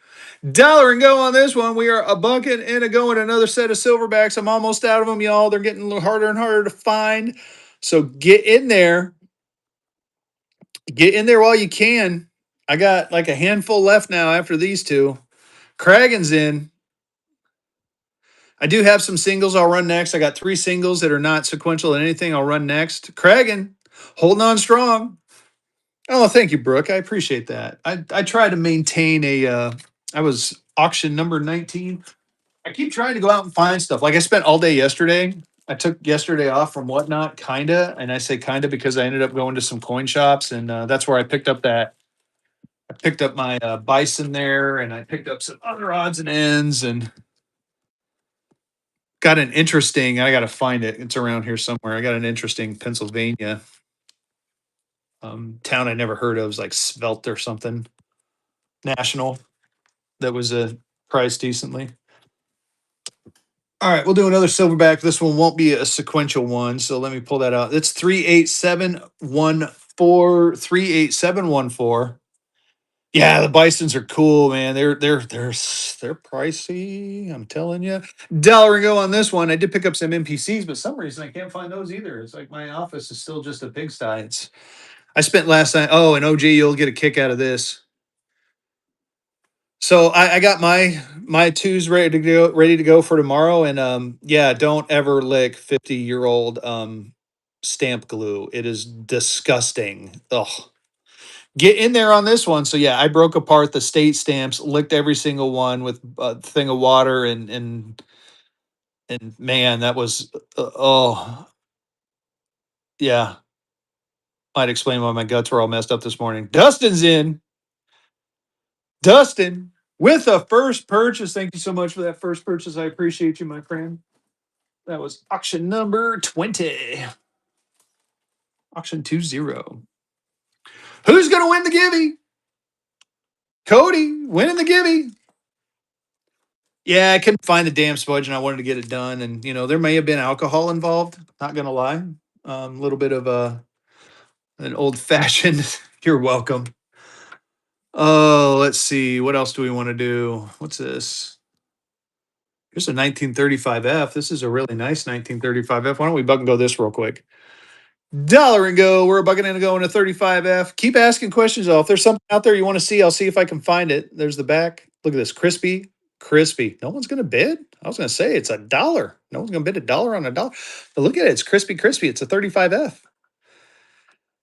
Dollar and go on this one. We are a bucket and a going. Another set of silverbacks. I'm almost out of them, y'all. They're getting a little harder and harder to find. So get in there. Get in there while you can. I got like a handful left now after these two. Kragen's in. I do have some singles I'll run next. I got 3 singles that are not sequential in anything I'll run next. Kragen, holding on strong. Oh, thank you, Brooke. I appreciate that. I try to maintain I was auction number 19. I keep trying to go out and find stuff. Like I spent all day yesterday. I took yesterday off from Whatnot, kinda, and I say kinda because I ended up going to some coin shops, and that's where I picked up that. I picked up my Bison there, and I picked up some other odds and ends, and got an interesting. I got to find it. It's around here somewhere. I got an interesting Pennsylvania town I never heard of. It was like Svelte or something. National that was priced decently. All right, we'll do another silverback. This one won't be a sequential one, so let me pull that out. It's 38714. 38714. Yeah, the Bisons are cool, man. They're pricey. I'm telling you. Dollar and go on this one. I did pick up some NPCs, but some reason I can't find those either. It's like my office is still just a pigsty. I spent last night. Oh, and OG, you'll get a kick out of this. So I got my twos ready to go for tomorrow. And yeah, don't ever lick 50-year-old stamp glue. It is disgusting. Ugh. Get in there on this one. So yeah, I broke apart the state stamps, licked every single one with a thing of water, and man, that was oh yeah. Might explain why my guts were all messed up this morning. Dustin's in. Dustin with a first purchase. Thank you so much for that first purchase. I appreciate you, my friend. That was auction number 20. Auction 20. Who's gonna win the givey? Cody winning the givey. Yeah, I couldn't find the damn smudge and I wanted to get it done. And, there may have been alcohol involved. Not going to lie. A little bit of an old fashioned. You're welcome. Oh, let's see. What else do we want to do? What's this? Here's a 1935F. This is a really nice 1935F. Why don't we bug and go this real quick? Dollar and go. We're bugging and go in a 35F. Keep asking questions though. If there's something out there you want to see, I'll see if I can find it. There's the back. Look at this. Crispy. No one's going to bid. I was going to say it's $1. No one's going to bid $1 on $1. But look at it. It's crispy. It's a 35F.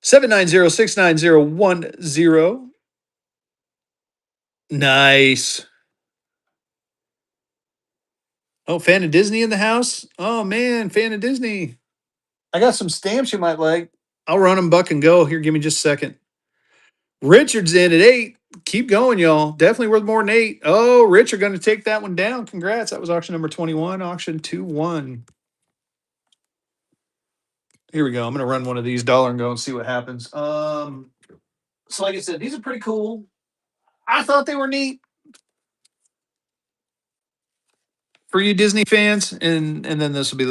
790-690-10. Nice. Oh, fan of Disney in the house? Oh, man. Fan of Disney. I got some stamps you might like. I'll run them buck and go. Here, give me just a second. Richard's in at 8. Keep going, y'all. Definitely worth more than 8. Oh, Richard going to take that one down. Congrats. That was auction number 21. Auction 2-1. Here we go. I'm going to run one of these dollar and go and see what happens. So like I said, these are pretty cool. I thought they were neat for you Disney fans, and then this will be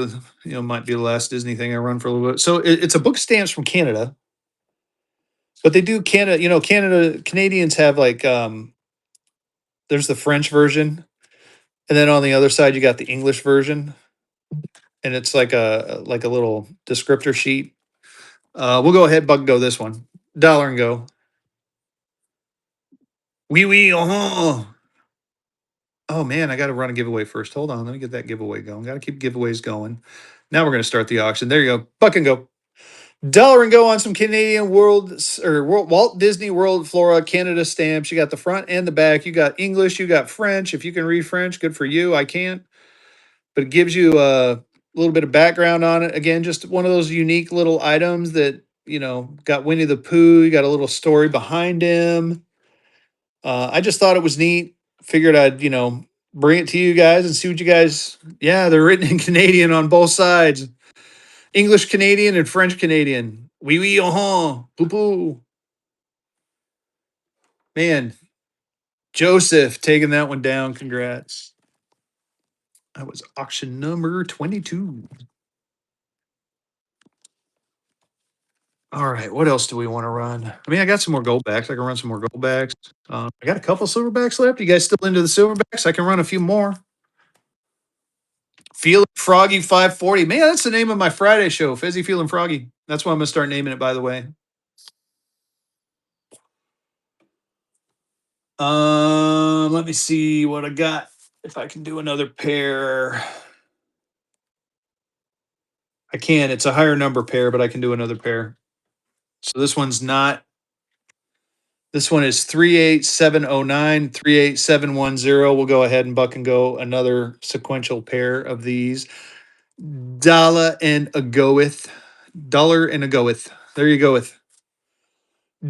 might be the last Disney thing I run for a little bit. So it's a book of stamps from Canada, but they do Canada. Canadians have like there's the French version, and then on the other side you got the English version, and it's like a little descriptor sheet. We'll go ahead, bug go this one. Dollar and go. Oui, oh. Oh man, I got to run a giveaway first. Hold on, let me get that giveaway going. Got to keep giveaways going. Now we're going to start the auction. There you go. Buck and go. Dollar and go on some Canadian Walt Disney World Flora Canada stamps. You got the front and the back. You got English. You got French. If you can read French, good for you. I can't, but it gives you a little bit of background on it. Again, just one of those unique little items that got Winnie the Pooh. You got a little story behind him. I just thought it was neat. Figured I'd, bring it to you guys and see what you guys. Yeah, they're written in Canadian on both sides. English Canadian and French Canadian. Oui, poo poo. Man, Joseph taking that one down. Congrats. That was auction number 22. All right, what else do we want to run? I mean, I got some more gold backs. I can run some more gold backs. I got a couple silverbacks left. You guys still into the silverbacks? I can run a few more. Feeling Froggy 540. Man, that's the name of my Friday show. Fizzy Feeling Froggy. That's what I'm going to start naming it, by the way. Let me see what I got. If I can do another pair. I can. It's a higher number pair, but I can do another pair. So this one's not. This one is 38709, 38710. We'll go ahead and buck and go another sequential pair of these. Dollar and a goeth. Dollar and a goeth. There you go with.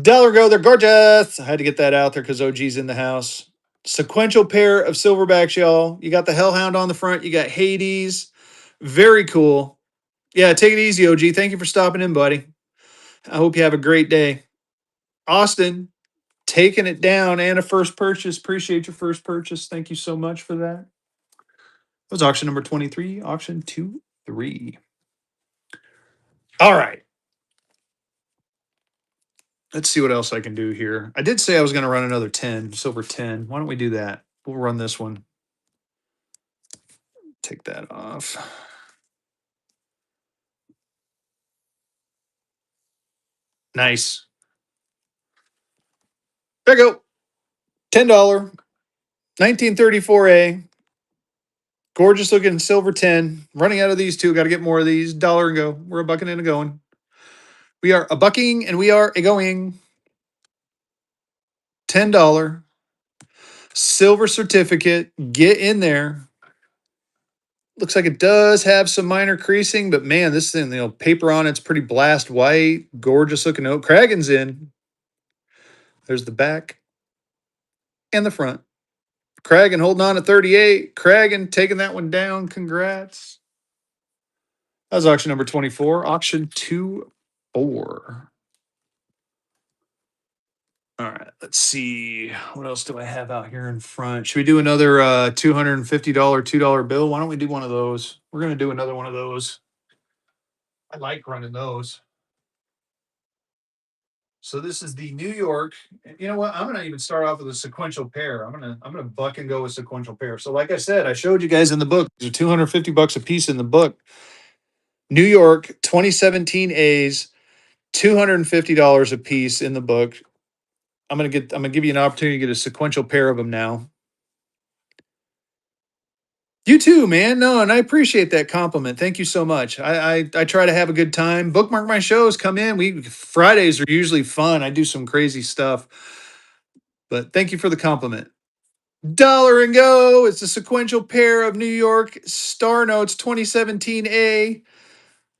Dollar go. They're gorgeous. I had to get that out there because OG's in the house. Sequential pair of silverbacks, y'all. You got the Hellhound on the front. You got Hades. Very cool. Yeah, take it easy, OG. Thank you for stopping in, buddy. I hope you have a great day. Austin, taking it down and a first purchase. Appreciate your first purchase. Thank you so much for that. That was auction number 23, auction 2-3. All right. Let's see what else I can do here. I did say I was going to run another 10, silver 10. Why don't we do that? We'll run this one. Take that off. Nice. There you go. $10. 1934A. Gorgeous looking silver 10. Running out of these two. Got to get more of these. Dollar and go. We're a bucking and a going. We are a bucking and we are a going. $10 silver certificate. Get in there. Looks like it does have some minor creasing, but man, this thing, paper on it's pretty blast white. Gorgeous looking note. Kragen's in. There's the back and the front. Kragen holding on at 38. Kragen taking that one down. Congrats. That was auction number 24. Auction 2-4. All right, let's see. What else do I have out here in front? Should we do another $250 $2 bill? Why don't we do one of those? We're going to do another one of those. I like running those. So this is the New York. You know what? I'm gonna even start off with a sequential pair. I'm gonna buck and go with sequential pair. So like I said, I showed you guys in the book. These are $250 a piece in the book. New York 2017 A's, $250 a piece in the book. I'm gonna give you an opportunity to get a sequential pair of them now. You too, man. No, and I appreciate that compliment. Thank you so much. I try to have a good time. Bookmark my shows. Come in. We Fridays are usually fun. I do some crazy stuff. But thank you for the compliment. Dollar and go. It's a sequential pair of New York Star Notes 2017A.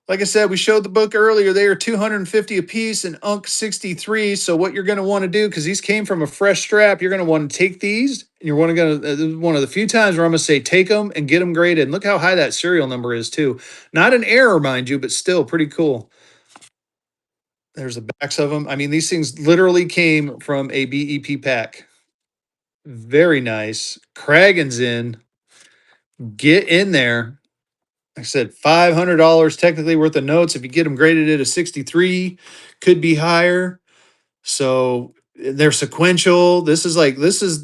Like I said, we showed the book earlier. They are 250 a piece and Unk 63. So what you're going to want to do, because these came from a fresh strap, you're going to want to take these. And you're going to one of the few times where I'm going to say take them and get them graded. And look how high that serial number is too. Not an error, mind you, but still pretty cool. There's the backs of them. I mean, these things literally came from a BEP pack. Very nice. Kragen's in. Get in there. Like I said, $500 technically worth of notes. If you get them graded at a 63, could be higher. So they're sequential. This is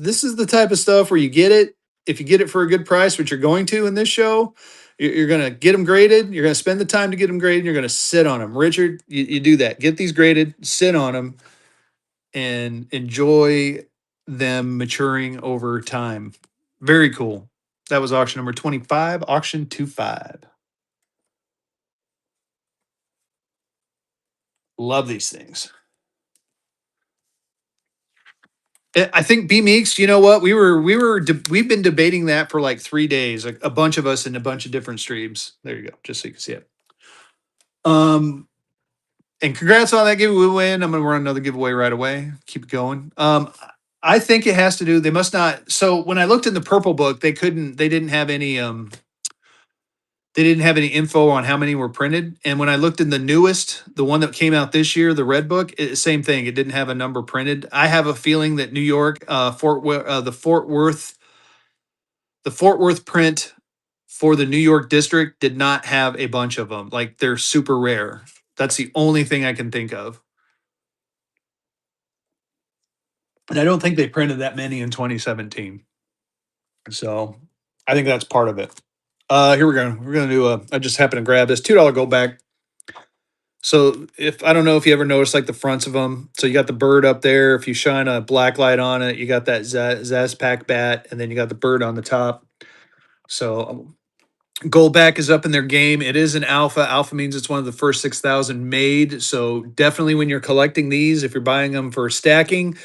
the type of stuff where you get it. If you get it for a good price, which you're going to in this show, you're going to get them graded. You're going to spend the time to get them graded. You're going to sit on them. Richard, you do that. Get these graded, sit on them, and enjoy them maturing over time. Very cool. That was auction number 25, auction 25. Love these things. I think B Meeks, you know what? We've been debating that for like 3 days, a bunch of us in a bunch of different streams. There you go, just so you can see it. And congrats on that giveaway win. I'm gonna run another giveaway right away. Keep it going. I think it has to do, they must not. So when I looked in the purple book, they didn't have any info on how many were printed. And when I looked in the newest, the one that came out this year, the red book, same thing. It didn't have a number printed. I have a feeling that New York, the Fort Worth print for the New York district did not have a bunch of them. Like they're super rare. That's the only thing I can think of. And I don't think they printed that many in 2017. So I think that's part of it. Here we go. We're gonna do I just happened to grab this $2 gold back. So if I don't know if you ever noticed like the fronts of them. So you got the bird up there. If you shine a black light on it, you got that Zazpac bat, and then you got the bird on the top. So Goldback is up in their game. It is an alpha. Alpha means it's one of the first 6,000 made. So definitely when you're collecting these, if you're buying them for stacking,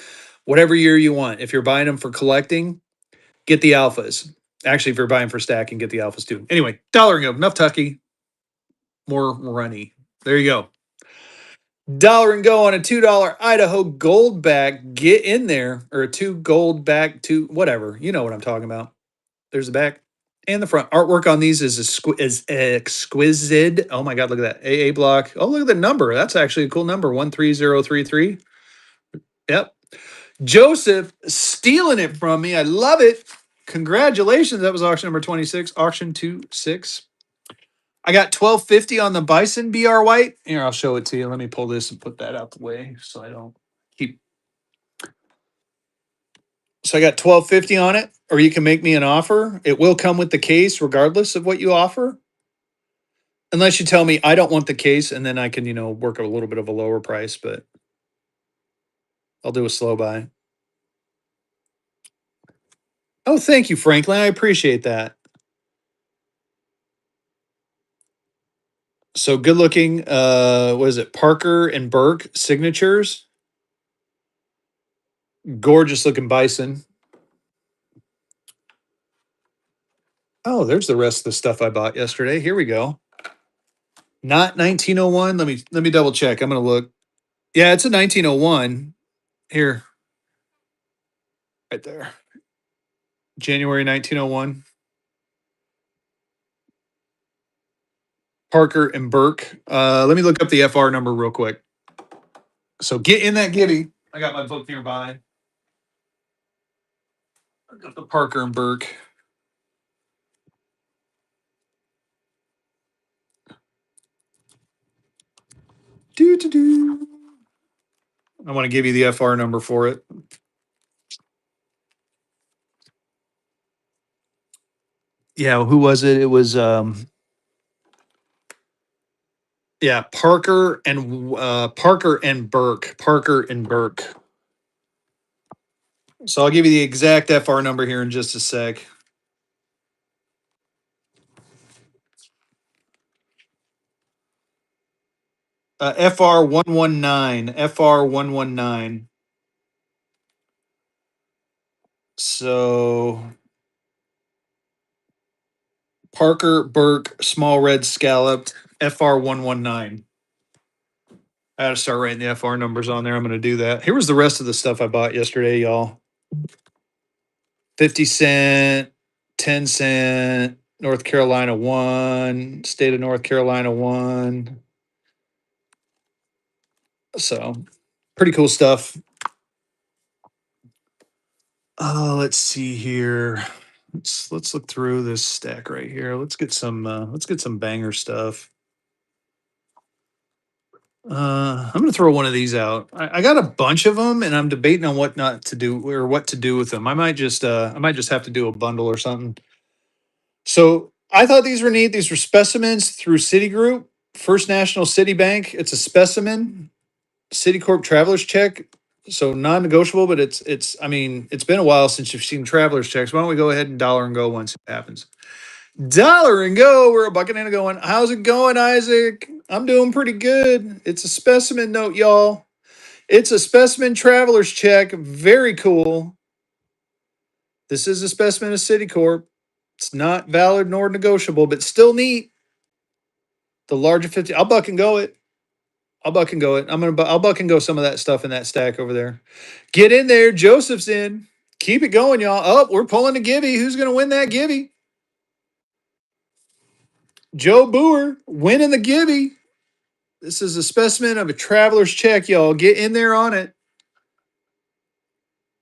whatever year you want. If you're buying them for collecting, get the alphas. Actually, if you're buying for stacking, get the alphas too. Anyway, dollar and go. Enough Tucky. More runny. There you go. Dollar and go on a $2 Idaho gold back. Get in there. Or a 2 gold back, 2, whatever. You know what I'm talking about. There's the back and the front. Artwork on these is exquisite. Oh my God, look at that. AA block. Oh, look at the number. That's actually a cool number. 13033. Yep. Joseph stealing it from me. I love it. Congratulations. That was auction number 26. Auction 26. I got 1250 on the Bison BR White. Here, I'll show it to you. Let me pull this and put that out the way so I don't Keep. So I got 1250 on it, or you can make me an offer. It will come with the case regardless of what you offer. Unless you tell me I don't want the case, and then I can, work a little bit of a lower price, but I'll do a slow buy. Oh, thank you, Franklin. I appreciate that. So good looking, what is it? Parker and Burke signatures. Gorgeous looking bison. Oh, there's the rest of the stuff I bought yesterday. Here we go. Not 1901. Let me double check. I'm gonna look. Yeah, it's a 1901. Here, right there. January 1901. Parker and Burke. Let me look up the FR number real quick. So get in that giddy. I got my book nearby. I got the Parker and Burke. Do do do. I want to give you the FR number for it. Yeah, who was it? It was yeah, Parker and Burke. Parker and Burke. So I'll give you the exact FR number here in just a sec. FR 119. FR 119. So Parker Burke small red scalloped FR 119. I gotta start writing the FR numbers on there. I'm gonna do that. Here was the rest of the stuff I bought yesterday, y'all. 50 cent, 10 cent, North Carolina 1, state of North Carolina 1. So pretty cool stuff. Let's see here. Let's look through this stack right here. Let's get some banger stuff. I'm gonna throw one of these out. I got a bunch of them, and I'm debating on what not to do or what to do with them. I might just have to do a bundle or something. So I thought these were neat. These were specimens through Citigroup, First National City Bank. It's a specimen, Citicorp Travelers Check. So non-negotiable, but it's. I mean, it's been a while since you've seen Travelers Checks. Why don't we go ahead and dollar and go once it happens? Dollar and go. We're a bucket and a going. How's it going, Isaac? I'm doing pretty good. It's a specimen note, y'all. It's a specimen traveler's check. Very cool. This is a specimen of Citicorp. It's not valid nor negotiable, but still neat. The larger 50. I'll buck and go it. I'll buck and go it. I'll buck and go some of that stuff in that stack over there. Get in there. Joseph's in. Keep it going, y'all. Oh, we're pulling a Gibby. Who's gonna win that Gibby? Joe Boer winning the Gibby. This is a specimen of a traveler's check, y'all. Get in there on it.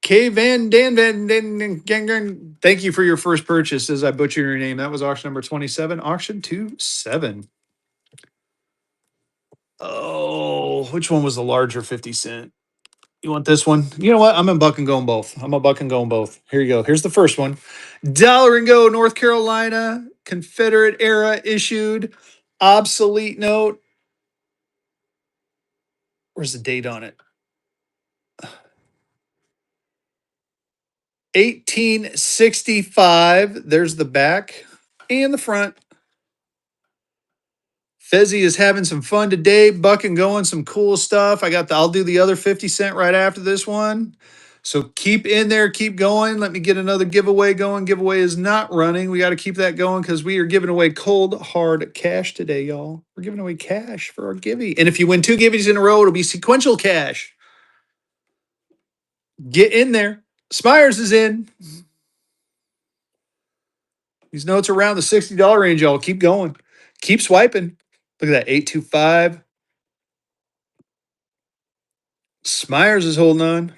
K Van Dan Van Dan Gang. Thank you for your first purchase. As I butcher your name, that was auction number 27. Auction 27. Oh, which one was the larger 50 cent? You want this one? You know what? I'm in buck and going both. I'm a buck and going both. Here you go. Here's the first one. Dollar and go, North Carolina, Confederate era issued, obsolete note. Where's the date on it? 1865. There's the back and the front. Fezzi is having some fun today, bucking going some cool stuff. I'll do the other 50 cent right after this one. So keep in there, keep going. Let me get another giveaway going. Giveaway is not running. We got to keep that going because we are giving away cold hard cash today, y'all. We're giving away cash for our givey. And if you win 2 givvies in a row, it'll be sequential cash. Get in there. Smyers is in. These notes are around the $60 range, y'all. Keep going. Keep swiping. Look at that. 825. Smyers is holding on.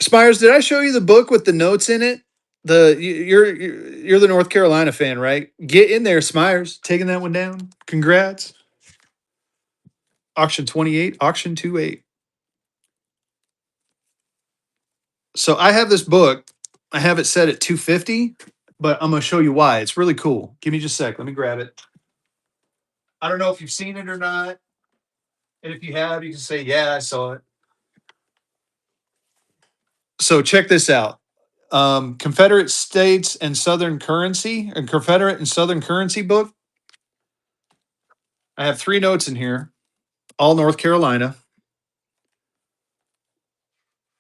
Smyers, did I show you the book with the notes in it? You're the North Carolina fan, right? Get in there, Smyers. Taking that one down. Congrats. Auction 28, auction 28. So I have this book. I have it set at 250, but I'm gonna show you why. It's really cool. Give me just a sec. Let me grab it. I don't know if you've seen it or not. And if you have, you can say, yeah, I saw it. So check this out. Confederate States and Southern Currency, and Confederate and Southern Currency book. I have 3 notes in here, all North Carolina.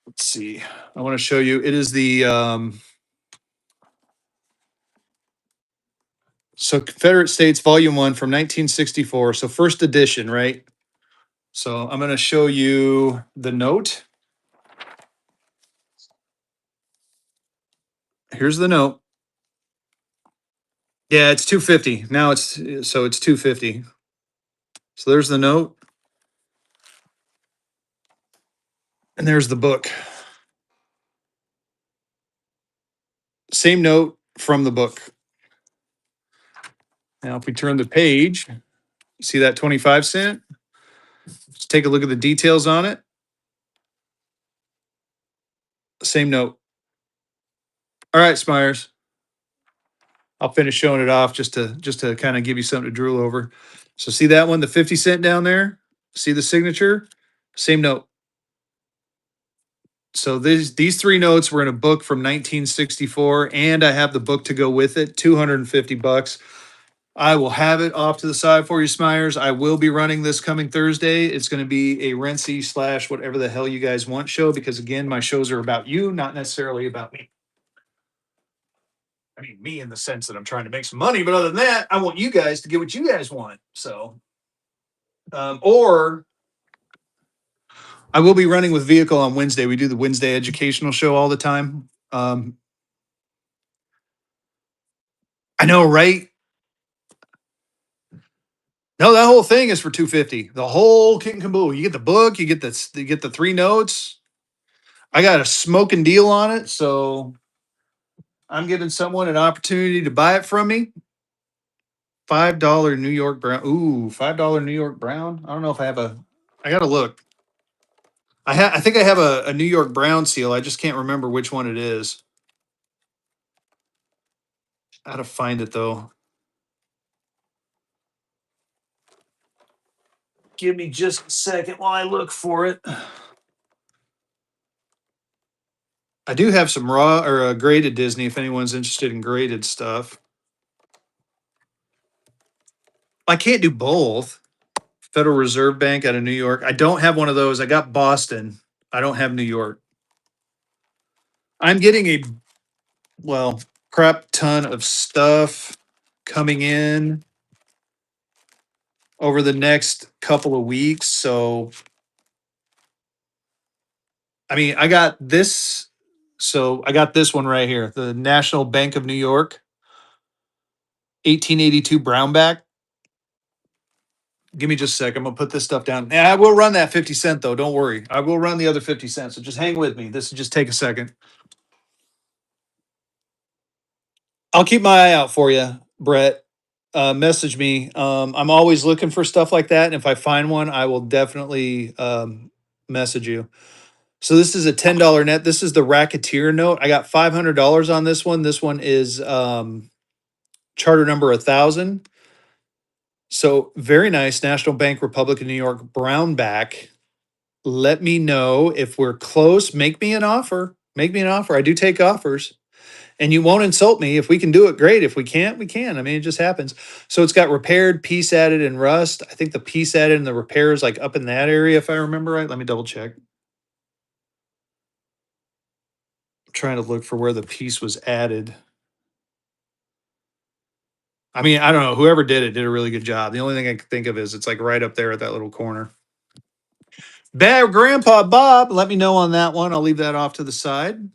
Let's see. I want to show you. It is the so Confederate States Volume 1 from 1964. So first edition, right? So I'm going to show you the note. Here's the note. Yeah, it's 250. Now it's 250. So there's the note. And there's the book. Same note from the book. Now, if we turn the page, see that 25 cent? Let's take a look at the details on it. Same note. All right, Smyers. I'll finish showing it off just to kind of give you something to drool over. So see that one, the 50 cent down there? See the signature? Same note. So these 3 notes were in a book from 1964, and I have the book to go with it, $250. I will have it off to the side for you, Smyers. I will be running this coming Thursday. It's going to be a Rentsy / whatever the hell you guys want show, because again, my shows are about you, not necessarily about me. I mean, me in the sense that I'm trying to make some money, but other than that, I want you guys to get what you guys want. So, or I will be running with Vehicle on Wednesday. We do the Wednesday educational show all the time. I know, right? No, that whole thing is for 250. The whole kit and caboodle. You get the book, you get the 3 notes. I got a smoking deal on it, so I'm giving someone an opportunity to buy it from me. $5 New York Brown. Ooh, $5 New York Brown. I don't know if I have a. I gotta look. I think I have a New York Brown seal. I just can't remember which one it is. I gotta find it though. Give me just a second while I look for it. I do have some raw or graded Disney if anyone's interested in graded stuff. I can't do both. Federal Reserve Bank out of New York. I don't have one of those. I got Boston. I don't have New York. I'm getting a crap ton of stuff coming in over the next couple of weeks. So I mean, I got this. So I got this one right here, the National Bank of New York, 1882 Brownback. Give me just a sec. I'm gonna put this stuff down. Yeah, I will run that 50 cent though. Don't worry. I will run the other 50 cents. So just hang with me. This will just take a second. I'll keep my eye out for you, Brett. Message me. I'm always looking for stuff like that. And if I find one, I will definitely message you. So this is a $10 net. This is the Racketeer note. I got $500 on this one. This one is charter number 1,000. So very nice. National Bank Republic of New York Brownback. Let me know if we're close. Make me an offer. Make me an offer. I do take offers. And you won't insult me. If we can do it, great. If we can't, we can. I mean, it just happens. So it's got repaired, piece added, and rust. I think the piece added and the repair is like up in that area, if I remember right. Let me double check. I'm trying to look for where the piece was added. I mean, I don't know. Whoever did it did a really good job. The only thing I can think of is it's like right up there at that little corner. Bad Grandpa Bob, let me know on that one. I'll leave that off to the side.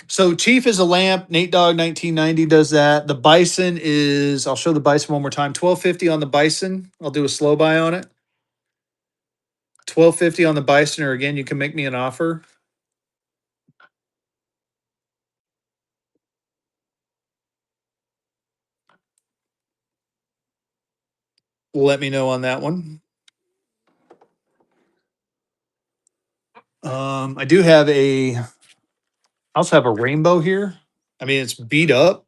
So Chief is a lamp. Nate Dogg 1990 does that. The Bison is, I'll show the Bison one more time. 1250 on the Bison. I'll do a slow buy on it. 1250 on the Bison, or again, you can make me an offer. Let me know on that one. I do have I also have a rainbow here. I mean, it's beat up,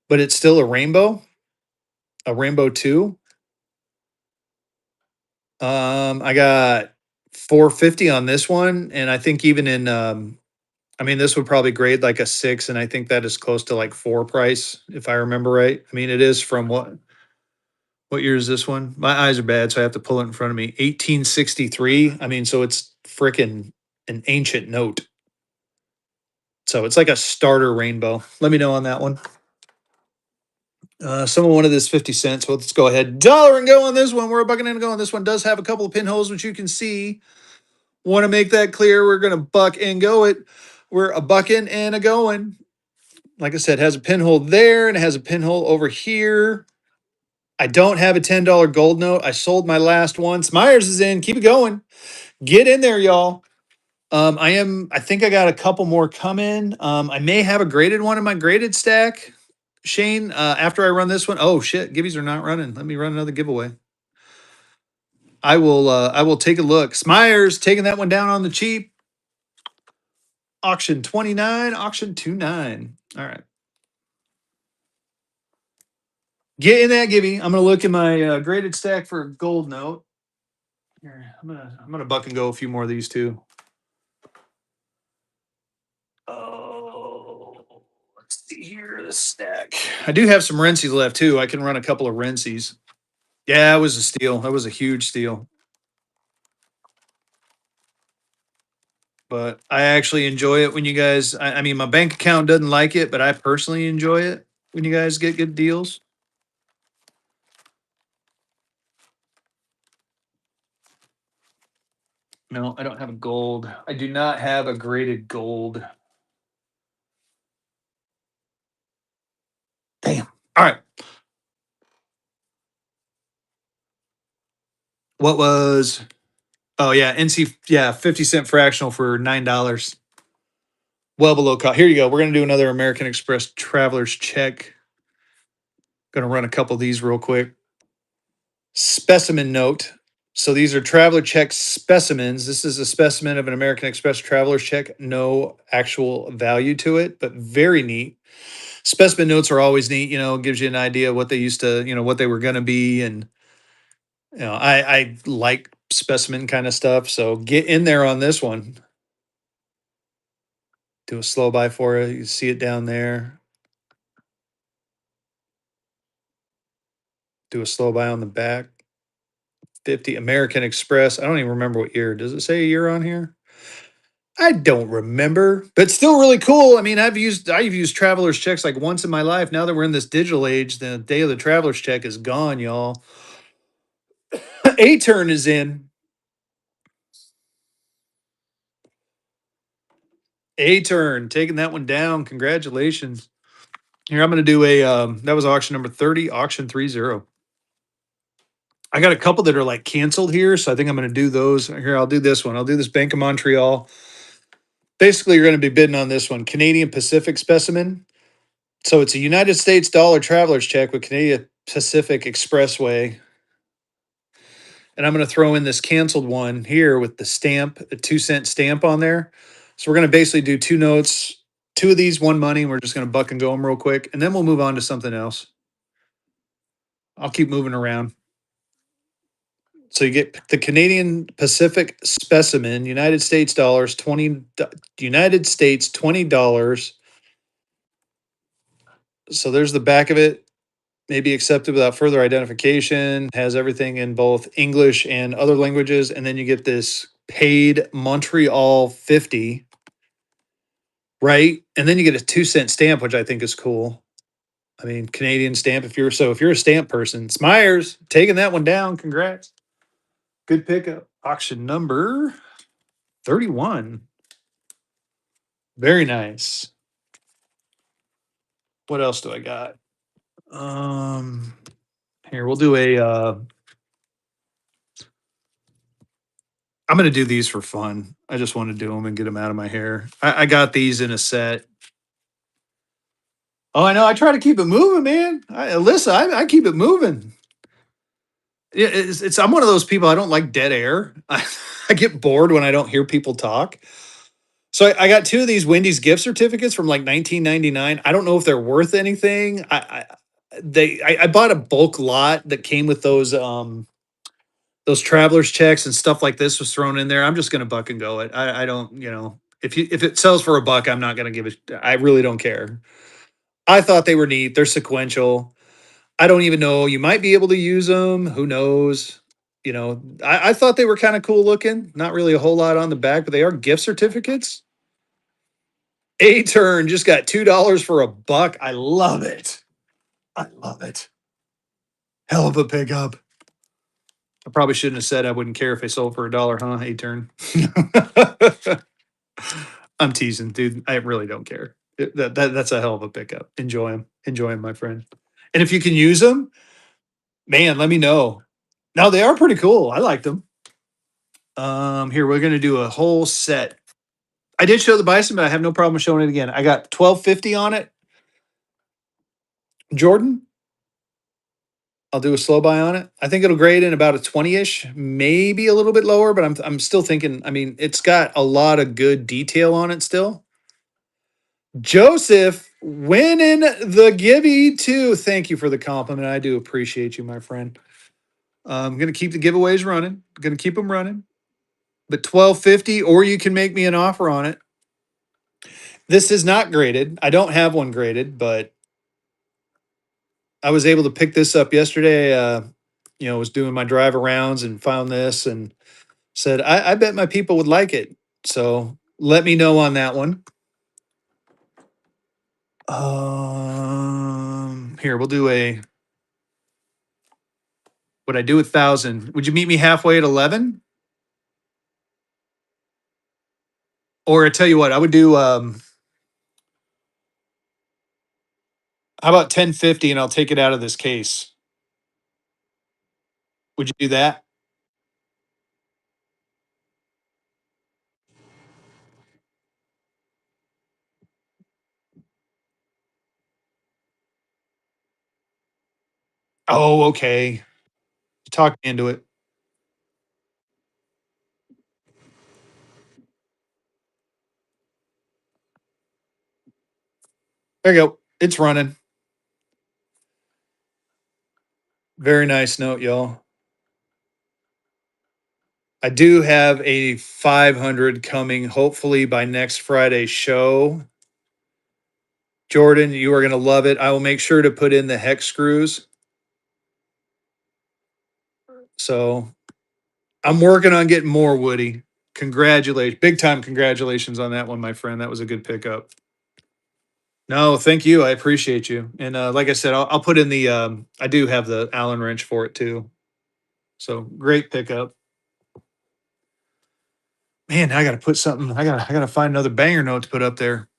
but it's still a rainbow two. I got 450 on this one, and I think even in I mean, this would probably grade like a 6, and I think that is close to like 4 price, if I remember right. I mean, it is from what year is this one? My eyes are bad, so I have to pull it in front of me. 1863. I mean, so it's freaking an ancient note. So it's like a starter rainbow. Let me know on that one. Someone wanted this 50 cents. So let's go ahead. Dollar and go on this one. We're a bucking and go on this one. Does have a couple of pinholes, which you can see. Want to make that clear. We're going to buck and go it. We're a bucking and a going. Like I said, has a pinhole there and it has a pinhole over here. I don't have a $10 gold note. I sold my last one. Myers is in. Keep it going. Get in there, y'all. I think I got a couple more coming. I may have a graded one in my graded stack. Shane, after I run this one. Oh shit, gibbies are not running. Let me run another giveaway. I will take a look. Smyers taking that one down on the cheap. Auction 29, auction 29. All right. Get in that gibby. I'm gonna look in my graded stack for a gold note. Here, I'm gonna buck and go a few more of these too. Oh, let's see here. The stack. I do have some Rensies left too. I can run a couple of Rensies. Yeah, it was a steal. That was a huge steal. But I actually enjoy it when you guys. I mean, my bank account doesn't like it, but I personally enjoy it when you guys get good deals. No, I don't have a gold. I do not have a graded gold. Damn. All right. What was? Oh yeah, NC. Yeah, 50-cent fractional for $9. Well below cost. Here you go. We're gonna do another American Express traveler's check. Gonna run a couple of these real quick. Specimen note. So these are traveler check specimens. This is a specimen of an American Express traveler's check. No actual value to it, but very neat. Specimen notes are always neat. You know, gives you an idea what they used to, what they were going to be, and I like specimen kind of stuff. So get in there on this one. Do a slow by for you. You see it down there. Do a slow by on the back. 50 American Express. I don't even remember what year. Does it say a year on here? I don't remember, but still really cool. I mean, I've used traveler's checks like once in my life. Now that we're in this digital age, the day of the traveler's check is gone, y'all. A turn is in. A turn, taking that one down. Congratulations. Here, I'm going to do that was auction number 30, auction 30. I got a couple that are like canceled here, so I think I'm going to do those. Here, I'll do this one. I'll do this Bank of Montreal. Basically, you're going to be bidding on this one, Canadian Pacific specimen. So it's a United States dollar traveler's check with Canadian Pacific Expressway. And I'm going to throw in this canceled one here with the stamp, a 2-cent stamp on there. So we're going to basically do two notes, two of these, one money. We're just going to buck and go them real quick, and then we'll move on to something else. I'll keep moving around. So you get the Canadian Pacific specimen, United States dollars, United States $20. So there's the back of it. May be accepted without further identification. Has everything in both English and other languages, and then you get this paid Montreal 50, right? And then you get a 2-cent stamp, which I think is cool. I mean, Canadian stamp. If you're a stamp person, Smyers taking that one down. Congrats. Good pickup. Auction number 31. Very nice. What else do I got? Here we'll do I'm gonna do these for fun. I just want to do them and get them out of my hair. I got these in a set. Oh, I know. I try to keep it moving, man. Alyssa, I keep it moving. I'm one of those people. I don't like dead air. I get bored when I don't hear people talk. So I got two of these Wendy's gift certificates from like 1999. I don't know if they're worth anything. I bought a bulk lot that came with those travelers checks and stuff like this was thrown in there. I'm just gonna buck and go it. I don't, if it sells for a buck, I'm not gonna give it. I really don't care. I thought they were neat. They're sequential. I don't even know. You might be able to use them. Who knows? I thought they were kind of cool looking. Not really a whole lot on the back, but they are gift certificates. A turn just got $2 for a buck. I love it. I love it. Hell of a pickup. I probably shouldn't have said I wouldn't care if they sold for a dollar, huh? A turn. I'm teasing, dude. I really don't care. That's a hell of a pickup. Enjoy them. Enjoy them, my friend. And if you can use them, man, let me know. No, they are pretty cool. I like them. Here we're gonna do a whole set. I did show the bison, but I have no problem showing it again. I got 1250 on it. Jordan, I'll do a slow buy on it. I think it'll grade in about a 20-ish, maybe a little bit lower, but I'm still thinking, I mean, it's got a lot of good detail on it still. Joseph winning the Gibby too. Thank you for the compliment. I do appreciate you, my friend. I'm gonna keep the giveaways running. Gonna keep them running. But 1250, or you can make me an offer on it. This is not graded. I don't have one graded, but I was able to pick this up yesterday. Was doing my drive arounds and found this and said, I bet my people would like it. So let me know on that one. Here, we'll do would I do 1,000? Would you meet me halfway at 11? Or I tell you what, I would do, how about 1050 and I'll take it out of this case? Would you do that? Oh, okay. Talk me into it. There you go. It's running. Very nice note, y'all. I do have a 500 coming hopefully by next Friday's show. Jordan, you are going to love it. I will make sure to put in the hex screws. So I'm working on getting more, Woody. Congratulations. Big time congratulations on that one, my friend. That was a good pickup. No, thank you. I appreciate you. And like I said, I'll put in I do have the Allen wrench for it too. So great pickup. Man, I got to put something. I got to find another banger note to put up there.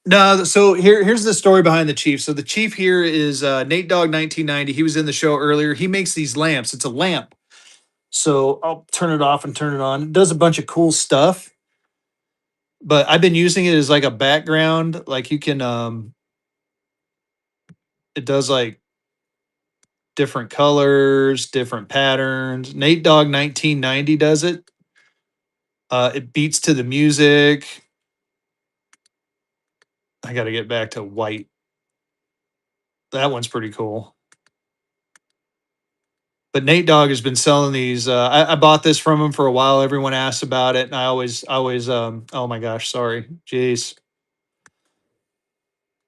No, so here's the story behind the chief. So the chief here is Nate Dogg 1990. He was in the show earlier. He makes these lamps. It's a lamp. So I'll turn it off and turn it on. It does a bunch of cool stuff. But I've been using it as like a background. Like you can it does like different colors, different patterns. Nate Dogg 1990 does it. It beats to the music. I got to get back to white. That one's pretty cool. But Nate Dogg has been selling these. I bought this from him for a while. Everyone asks about it, and oh my gosh, sorry, jeez,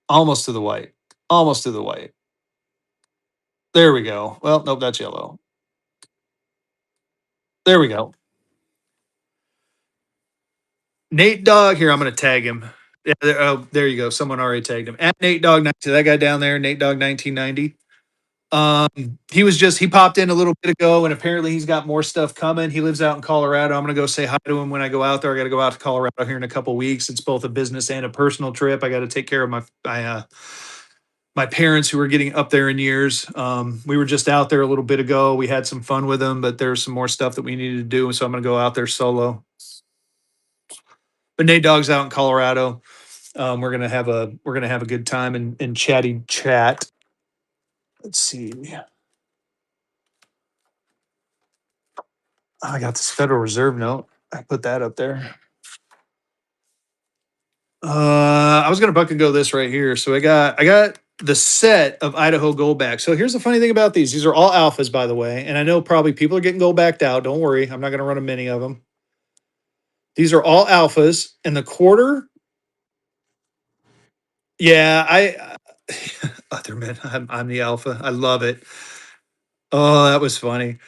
almost to the white, almost to the white. There we go. Well, nope, that's yellow. There we go. Nate Dogg. Here, I'm going to tag him. Yeah, there you go. Someone already tagged him at Nate Dogg. That guy down there, Nate Dogg 1990. He popped in a little bit ago, and apparently he's got more stuff coming. He lives out in Colorado. I'm gonna go say hi to him when I go out there. I got to go out to Colorado here in a couple weeks. It's both a business and a personal trip. I got to take care of my parents who are getting up there in years. We were just out there a little bit ago. We had some fun with them, but there's some more stuff that we needed to do, so I'm gonna go out there solo. But Nate Dogg's out in Colorado. We're gonna have a good time and chatty chat. Let's see. I got this Federal Reserve note. I put that up there. I was gonna buck and go this right here. So I got the set of Idaho Goldback. So here's the funny thing about these. These are all alphas, by the way. And I know probably people are getting Goldbacked out. Don't worry. I'm not gonna run a mini of them. These are all alphas. And the quarter, yeah, Otherman, I'm the alpha. I love it. Oh, that was funny.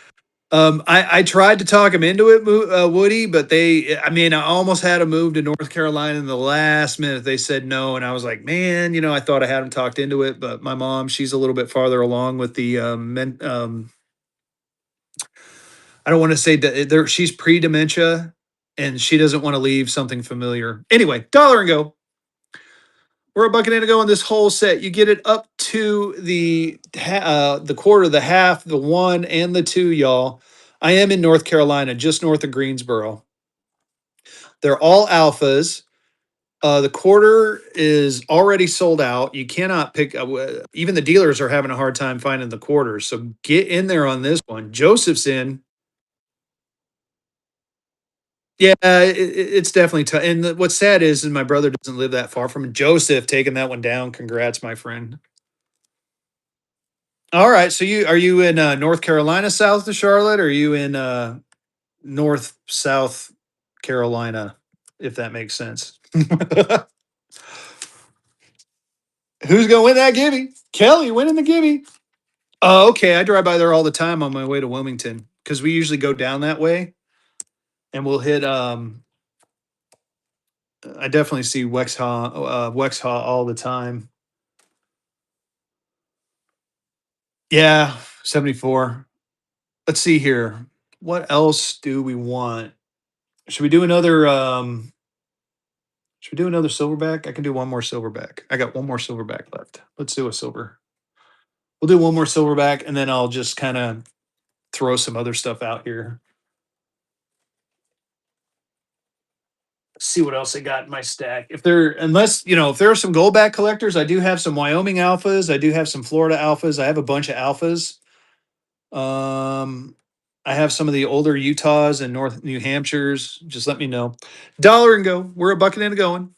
I tried to talk him into it, Woody, but I mean, I almost had him move to North Carolina in the last minute. They said no, and I was like, man, I thought I had him talked into it, but my mom, she's a little bit farther along with the I don't want to say that there. She's pre dementia, and she doesn't want to leave something familiar. Anyway, dollar and go. We're a bucket and a go on this whole set. You get it up to the quarter, the half, the one, and the two, y'all. I am in North Carolina, just north of Greensboro. They're all alphas. The quarter is already sold out. You cannot pick. Even the dealers are having a hard time finding the quarters. So get in there on this one. Joseph's in. Yeah, it's definitely tough. And what's sad is my brother doesn't live that far from Joseph taking that one down. Congrats, my friend. All right. So you in North Carolina, south of Charlotte, or are you in North South Carolina, if that makes sense? Who's gonna win that Gibby? Kelly winning the Gibby. Oh, okay. I drive by there all the time on my way to Wilmington because we usually go down that way, and we'll hit. I definitely see Wexhaw all the time. Yeah, 74. Let's see here. What else do we want? Should we do another? Should we do another silverback? I can do one more silverback. I got one more silverback left. Let's do a silver. We'll do one more silverback, and then I'll just kind of throw some other stuff out here. See what else I got in my stack. If there are some goldback collectors, I do have some Wyoming alphas. I do have some Florida alphas. I have a bunch of alphas. I have some of the older Utahs and North New Hampshires. Just let me know. Dollar and go. We're a bucket and a going.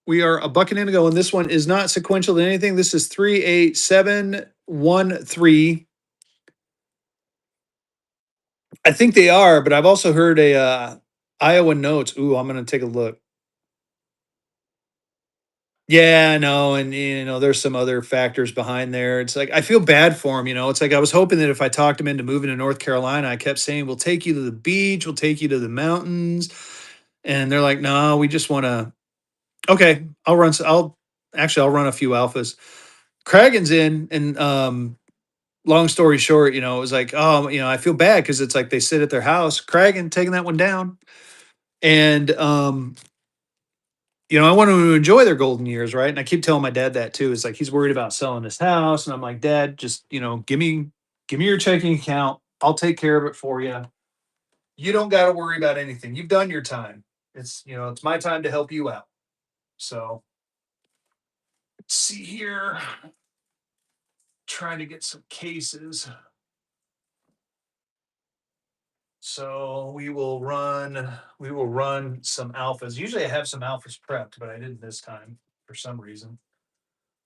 We are a bucket and a going. This one is not sequential to anything. This is 38713. I think they are, but I've also heard a Iowa Notes. Ooh, I'm gonna take a look. Yeah, no, and there's some other factors behind there. It's like I feel bad for him. It's like I was hoping that if I talked him into moving to North Carolina, I kept saying, "We'll take you to the beach, we'll take you to the mountains," and they're like, "No, we just want to." Okay, I'll run a few alphas. Kragan's in, and long story short, it was like, oh, I feel bad because it's like they sit at their house. Kragan taking that one down, and I want them to enjoy their golden years, right? And I keep telling my dad that too. It's like he's worried about selling his house, and I'm like, Dad, just give me your checking account. I'll take care of it for you. You don't got to worry about anything. You've done your time. It's my time to help you out. So let's see here. Trying to get some cases. So we will run some alphas. Usually I have some alphas prepped, but I didn't this time for some reason.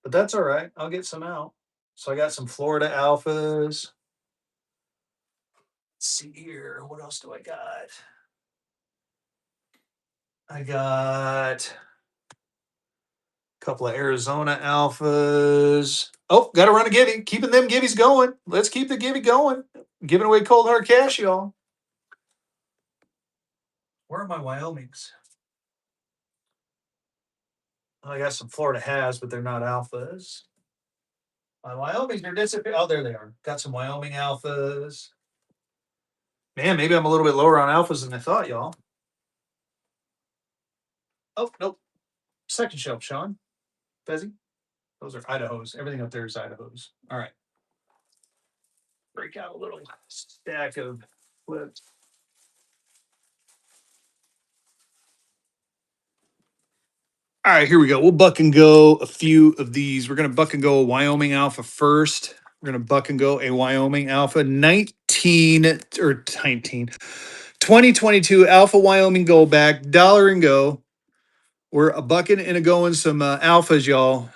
But that's all right. I'll get some out. So I got some Florida alphas. Let's see here. What else do I got? I got a couple of Arizona alphas. Oh, got to run a Gibby. Keeping them Gibbies going. Let's keep the Gibby going. Giving away cold hard cash, y'all. Where are my Wyomings? I got some Florida has, but they're not alphas. My Wyomings are disappearing. Oh, there they are. Got some Wyoming alphas. Man, maybe I'm a little bit lower on alphas than I thought, y'all. Oh, nope. Second shelf, Sean. Fezzy. Those are Idaho's. Everything up there is Idaho's. All right. Break out a little stack of flips. All right, here we go. We'll buck and go a few of these. We're going to buck and go a Wyoming Alpha first. We're going to buck and go a Wyoming Alpha 19 or 19. 2022 Alpha Wyoming Goldback, dollar and go. We're a bucking and a going some alphas, y'all.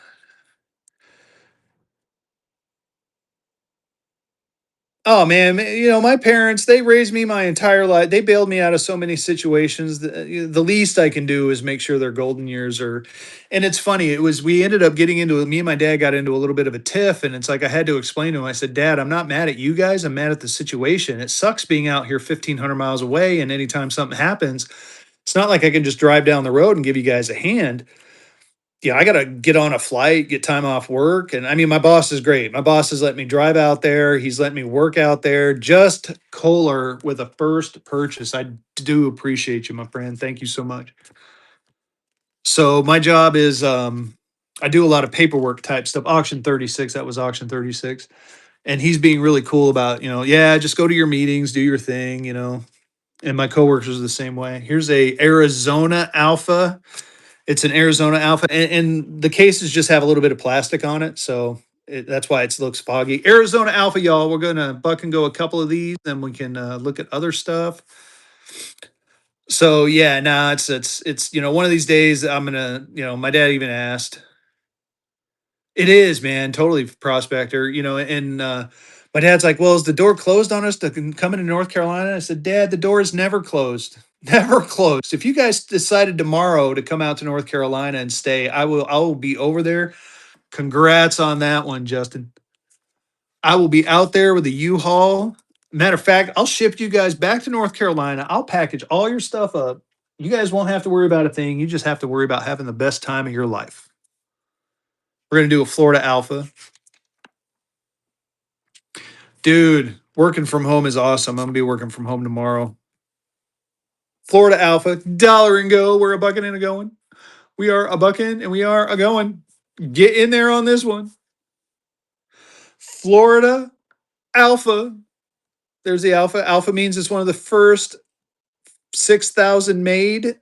Oh man, my parents, they raised me my entire life. They bailed me out of so many situations. The least I can do is make sure their golden years are. And it's funny, we ended up getting into, me and my dad got into a little bit of a tiff. And it's like, I had to explain to him, I said, Dad, I'm not mad at you guys. I'm mad at the situation. It sucks being out here 1,500 miles away. And anytime something happens, it's not like I can just drive down the road and give you guys a hand. Yeah, I got to get on a flight, get time off work. And I mean, my boss is great. My boss has let me drive out there. He's let me work out there. Just Kohler with a first purchase. I do appreciate you, my friend. Thank you so much. So my job is I do a lot of paperwork type stuff. Auction 36, that was auction 36. And he's being really cool about, yeah, just go to your meetings, do your thing. And my coworkers are the same way. Here's a Arizona Alpha. It's an Arizona Alpha, and the cases just have a little bit of plastic on it, so that's why it looks foggy. Arizona Alpha, y'all. We're gonna buck and go a couple of these, then we can look at other stuff. So yeah, nah, it's one of these days I'm gonna my dad even asked. It is, man, totally prospector, and my dad's like, well, is the door closed on us to come into North Carolina? I said, Dad, the door is never closed. Never closed. If you guys decided tomorrow to come out to North Carolina and stay, I will be over there. Congrats on that one, Justin. I will be out there with a U-Haul. Matter of fact, I'll ship you guys back to North Carolina. I'll package all your stuff up. You guys won't have to worry about a thing. You just have to worry about having the best time of your life. We're going to do a Florida Alpha. Dude, working from home is awesome. I'm going to be working from home tomorrow. Florida Alpha, dollar and go. We're a bucking and a going. We are a bucking and we are a going. Get in there on this one. Florida Alpha. There's the Alpha. Alpha means it's one of the first 6,000 made.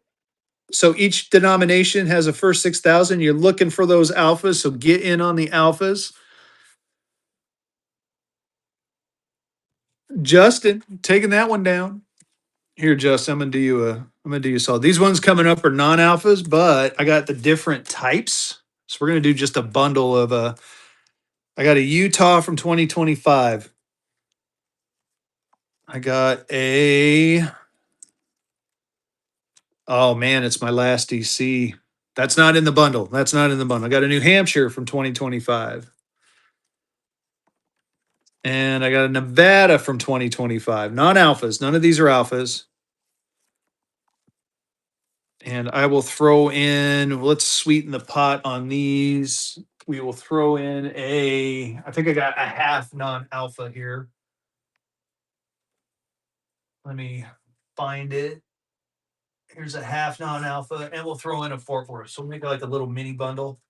So each denomination has a first 6,000. You're looking for those alphas. So get in on the alphas. Justin, taking that one down. Here, Justin, I'm gonna do you a solid. These ones coming up are non-alphas, but I got the different types. So we're gonna do just a bundle of I got a Utah from 2025. I got oh man, it's my last DC. That's not in the bundle. That's not in the bundle. I got a New Hampshire from 2025. And I got a Nevada from 2025. Non-alphas. None of these are alphas. And I will throw in, let's sweeten the pot on these. We will throw in I think I got a half non-alpha here. Let me find it. Here's a half non-alpha, and we'll throw in a 4-4. So we'll make like a little mini bundle.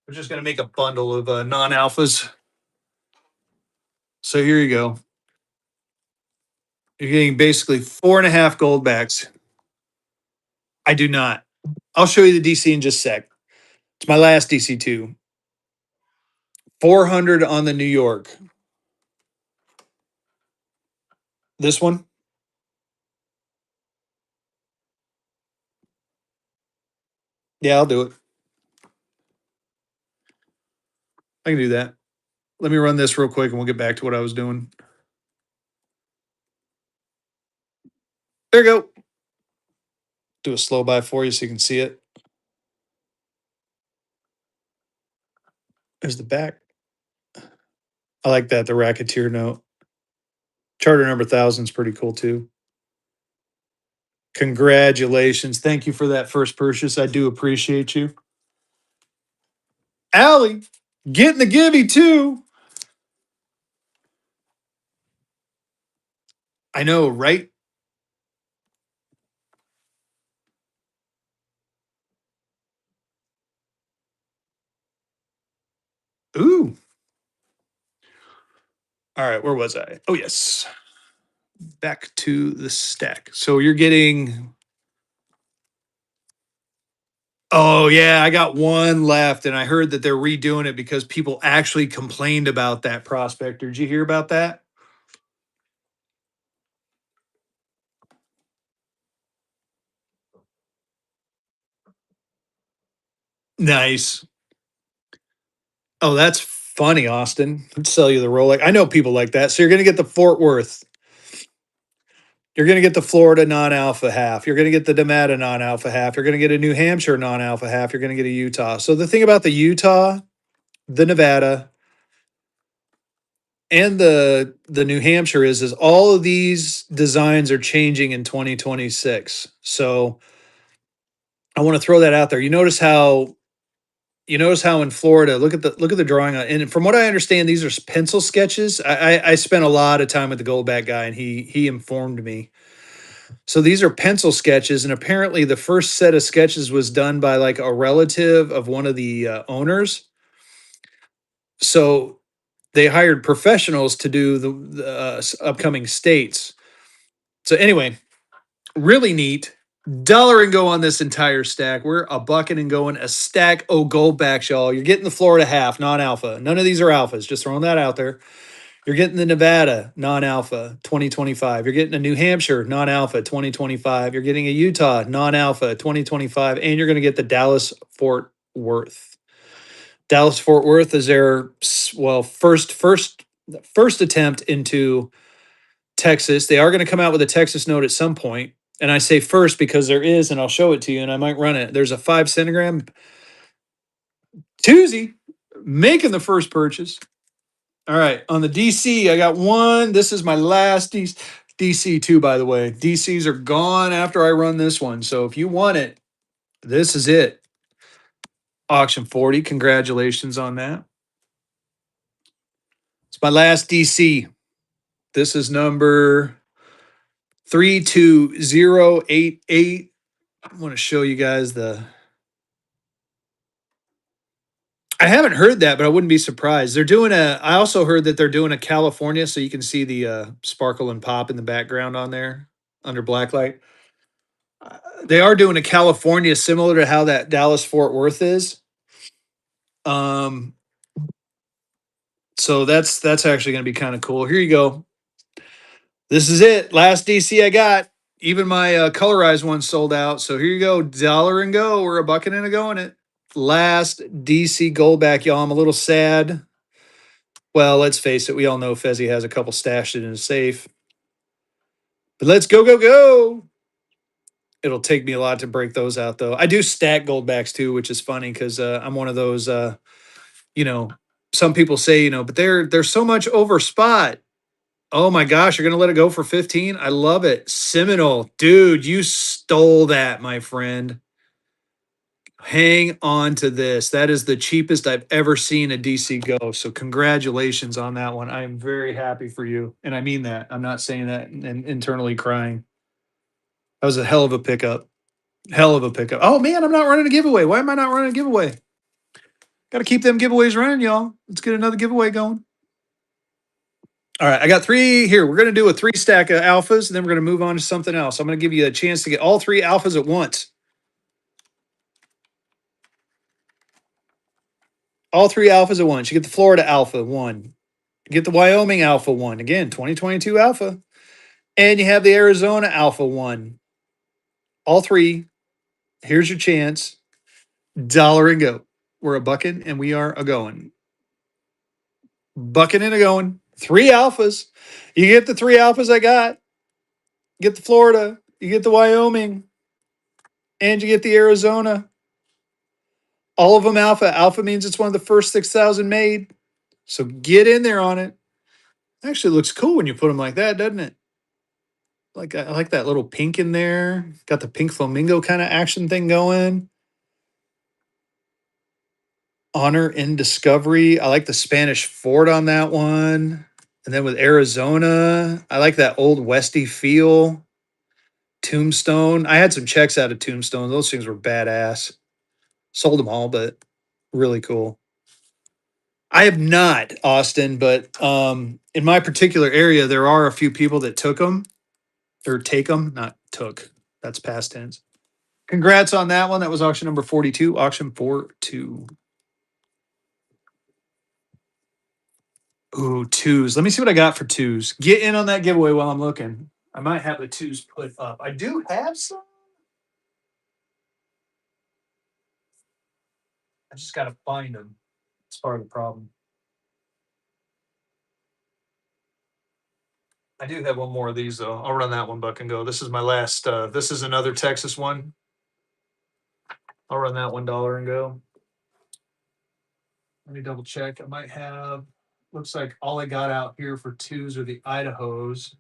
We're just gonna make a bundle of non-alphas. So here you go. You're getting basically 4.5 gold backs. I do not. I'll show you the DC in just a sec. It's my last DC2. 400 on the New York. This one? Yeah, I'll do it. I can do that. Let me run this real quick and we'll get back to what I was doing. There you go. Do a slow by for you so you can see it. There's the back. I like that, the Racketeer note. Charter number 1,000 is pretty cool too. Congratulations. Thank you for that first purchase. I do appreciate you. Allie, getting the givey too. I know, right? Ooh. All right, where was I? Oh, yes. Back to the stack. So you're getting. Oh, yeah, I got one left, and I heard that they're redoing it because people actually complained about that prospector. Did you hear about that? Nice. Oh, that's funny, Austin. I'd sell you the Rolex. I know people like that. So you're going to get the Fort Worth. You're going to get the Florida non-alpha half. You're going to get the Nevada non-alpha half. You're going to get a New Hampshire non-alpha half. You're going to get a Utah. So the thing about the Utah, the Nevada, and the New Hampshire is all of these designs are changing in 2026. So I want to throw that out there. You notice how in Florida, look at the drawing on, and from what I understand, these are pencil sketches. I spent a lot of time with the Goldback guy, and he informed me. So these are pencil sketches, and apparently the first set of sketches was done by like a relative of one of the owners. So they hired professionals to do the upcoming states. So anyway, really neat. Dollar and go on this entire stack. We're a bucket and going a stack of Goldbacks, y'all. You're getting the Florida half, non-alpha. None of these are alphas. Just throwing that out there. You're getting the Nevada non-alpha 2025. You're getting a New Hampshire non-alpha 2025. You're getting a Utah non-alpha 2025, and you're going to get the Dallas Fort Worth. Dallas Fort Worth is their first attempt into Texas. They are going to come out with a Texas note at some point. And I say first because there is, and I'll show it to you, and I might run it. There's a 5 centigram Tuesday making the first purchase. All right, on the DC, I got one. This is my last DC too, by the way. DCs are gone after I run this one. So if you want it, this is it. Auction 40. Congratulations on that. It's my last DC. This is number 32088. I want to show you guys I haven't heard that, but I wouldn't be surprised. I also heard that they're doing a California, so you can see the sparkle and pop in the background on there under blacklight. They are doing a California similar to how that Dallas Fort Worth is. Um, so that's actually going to be kind of cool. Here you go. This is it. Last DC I got. Even my colorized one sold out. So here you go. Dollar and go. We're a bucket and a go in it. Last DC Goldback, y'all. I'm a little sad. Well, let's face it. We all know Fezzi has a couple stashed in his safe. But let's go, go, go. It'll take me a lot to break those out, though. I do stack Goldbacks too, which is funny because I'm one of those. You know, some people say, but they're so much over spot. Oh my gosh, you're gonna let it go for 15? I love it. Seminole, dude, you stole that, my friend. Hang on to this. That is the cheapest I've ever seen a DC go. So congratulations on that one. I am very happy for you, and I mean that. I'm not saying that and internally crying. That was a hell of a pickup. Hell of a pickup. Oh man, I'm not running a giveaway. Why am I not running a giveaway? Got to keep them giveaways running, y'all. Let's get another giveaway going. All right, I got 3 here. We're going to do a 3 stack of alphas, and then we're going to move on to something else. I'm going to give you a chance to get all 3 alphas at once. All 3 alphas at once. You get the Florida Alpha 1. You get the Wyoming Alpha 1. Again, 2022 Alpha. And you have the Arizona Alpha 1. All 3. Here's your chance. Dollar and go. We're a bucking and we are a going. Bucking and a going. 3 alphas. You get the 3 alphas I got. You get the Florida. You get the Wyoming. And you get the Arizona. All of them alpha. Alpha means it's one of the first 6,000 made. So get in there on it. Actually looks cool when you put them like that, doesn't it? I like that little pink in there. Got the pink flamingo kind of action thing going. Honor in Discovery. I like the Spanish fort on that one. And then with Arizona, I like that old Westy feel. Tombstone. I had some checks out of Tombstone. Those things were badass. Sold them all, but really cool. I have not, Austin, but in my particular area, there are a few people that took them or take them, not took. That's past tense. Congrats on that one. That was auction number 42, auction 42. Ooh, twos. Let me see what I got for twos. Get in on that giveaway while I'm looking. I might have the twos put up. I do have some. just got to find them. It's part of the problem. I do have one more of these though. I'll run that one, Buck, and go. This is my last. This is another Texas one. I'll run that $1 and go. Let me double check. I might have. Looks like all I got out here for twos are the Idahos.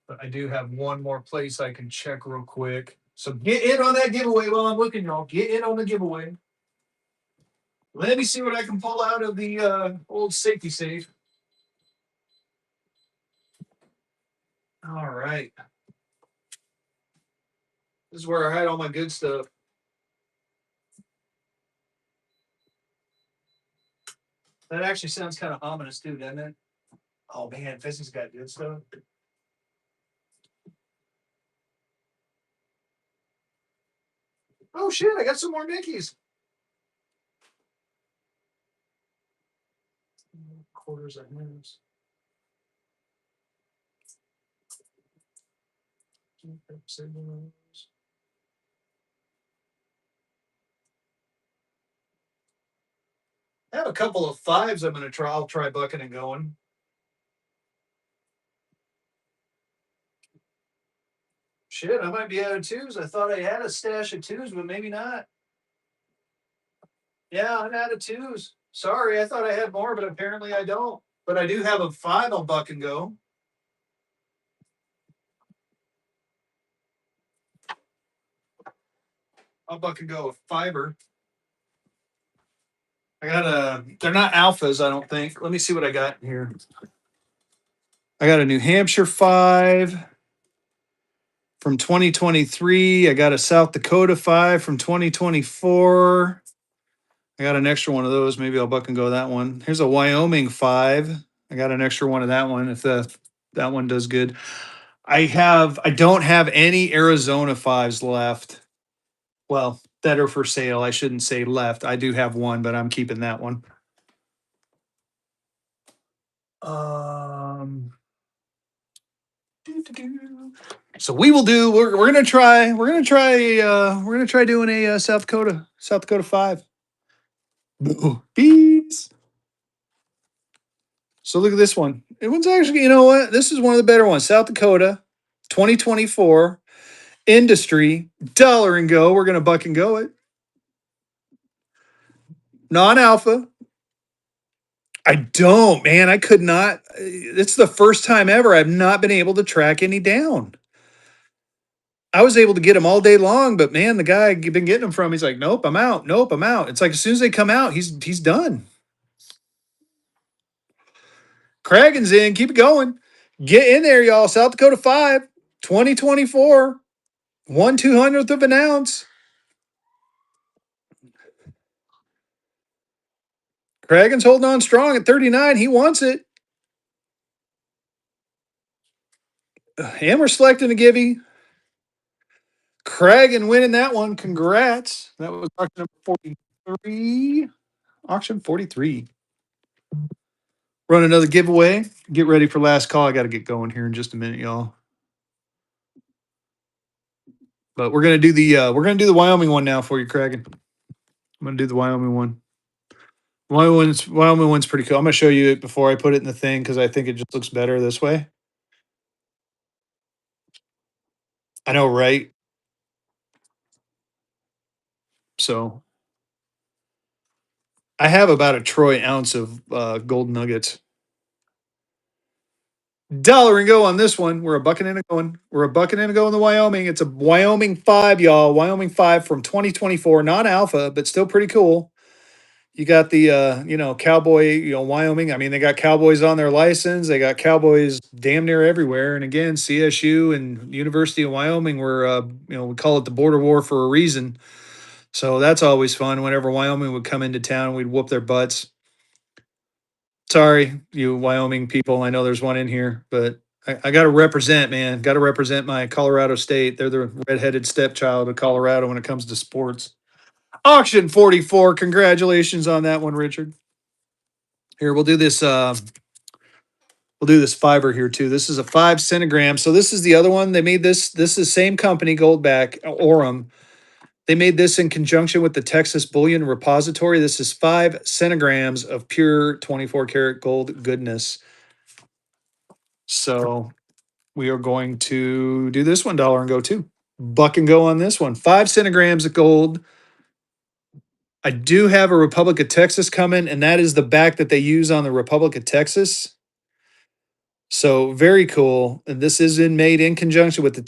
But I do have one more place I can check real quick. So get in on that giveaway while I'm looking, y'all. Get in on the giveaway. Let me see what I can pull out of the old safety safe. All right. This is where I hide all my good stuff. That actually sounds kind of ominous too, doesn't it? Oh man, Fissy's got good stuff. Oh shit, I got some more Mickeys. Quarters of news. I have a couple of fives I'm gonna try. I'll try bucking and going. Shit, I might be out of twos. I thought I had a stash of twos, but maybe not. Yeah, I'm out of twos. Sorry, I thought I had more, but apparently I don't. But I do have a five on buck and go. I'll buck and go with fiber. I got they're not alphas, I don't think. Let me see what I got here. I got a New Hampshire 5 from 2023. I got a South Dakota 5 from 2024. I got an extra one of those. Maybe I'll buck and go that one. Here's a Wyoming 5. I got an extra one of that one if that one does good. I don't have any Arizona 5s left. Well, that are for sale. I shouldn't say left. I do have one, but I'm keeping that one. So we will do. We're gonna try. We're gonna try doing a South Dakota 5. Bees. So look at this one. It was actually, you know what? This is one of the better ones. South Dakota, 2024 industry dollar and go. We're gonna buck and go it. Non-alpha. I don't, man. I could not. It's the first time ever I've not been able to track any down. I was able to get him all day long, but man, the guy I've been getting them from, he's like, nope, I'm out. Nope, I'm out. It's like as soon as they come out, he's done. Kragen's in. Keep it going. Get in there, y'all. South Dakota 5, 2024. 1/200th of an ounce. Kragen's holding on strong at 39. He wants it. Hammer selecting a givey. Kragen winning that one. Congrats. That was auction number 43. Auction 43. Run another giveaway. Get ready for last call. I got to get going here in just a minute, y'all. But we're gonna do the Wyoming one now for you, Kragen. I'm gonna do the Wyoming one. Wyoming one's pretty cool. I'm gonna show you it before I put it in the thing because I think it just looks better this way. I know, right? So I have about a troy ounce of gold nuggets. Dollar and go on this one. We're a bucket and a going. We're a bucket and a go in the Wyoming. It's a Wyoming 5, y'all. Wyoming 5 from 2024. Not alpha, but still pretty cool. You got the cowboy, Wyoming. I mean, they got cowboys on their license. They got cowboys damn near everywhere. And again, CSU and University of Wyoming were we call it the border war for a reason. So that's always fun. Whenever Wyoming would come into town, we'd whoop their butts. Sorry, you Wyoming people. I know there's one in here, but I got to represent, man. Got to represent my Colorado state. They're the redheaded stepchild of Colorado when it comes to sports. Auction 44. Congratulations on that one, Richard. Here, we'll do this. We'll do this fiber here too. This is a 5 centigram. So this is the other one. They made this. This is same company, Goldback, Orem. They made this in conjunction with the Texas Bullion Repository. This is 5 centigrams of pure 24 karat gold goodness. So we are going to do this $1 and go too. Buck and go on this one. 5 centigrams of gold. I do have a Republic of Texas coming, and that is the back that they use on the Republic of Texas. So very cool. And this is made in conjunction with the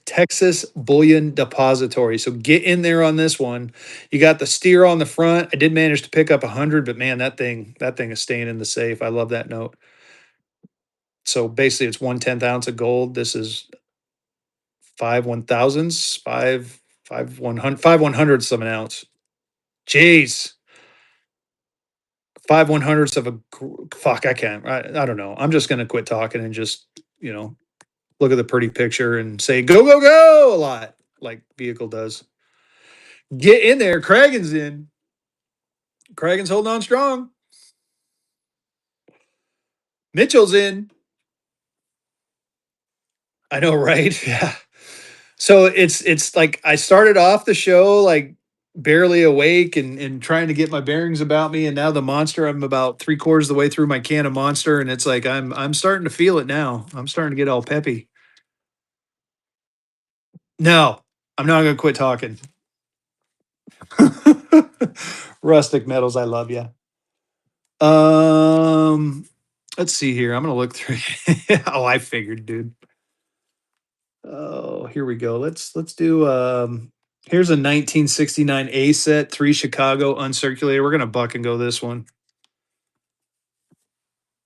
Texas Bullion Depository. So get in there on this one. You got the steer on the front. I did manage to pick up 100, but man, that thing is staying in the safe. I love that note. So basically, it's 1/10 ounce of gold. This is 5/1000s, five 100ths of an ounce. Jeez, 5/100ths of a fuck. I can't. I don't know. I'm just gonna quit talking and just look at the pretty picture and say go go go a lot like vehicle does. Get in there. Kragen's in. Kragen's holding on strong. Mitchell's in. I know, right? Yeah. So it's like I started off the show like barely awake and trying to get my bearings about me, and now the monster. I'm about 3/4 of the way through my can of Monster, and it's like I'm starting to feel it now. I'm starting to get all peppy. No, I'm not gonna quit talking. Rustic Metals, I love you. Um, let's see here. I'm gonna look through. Oh, I figured, dude. Oh, here we go. Let's do. Here's a 1969 A set, 3 Chicago uncirculated. We're gonna buck and go this one.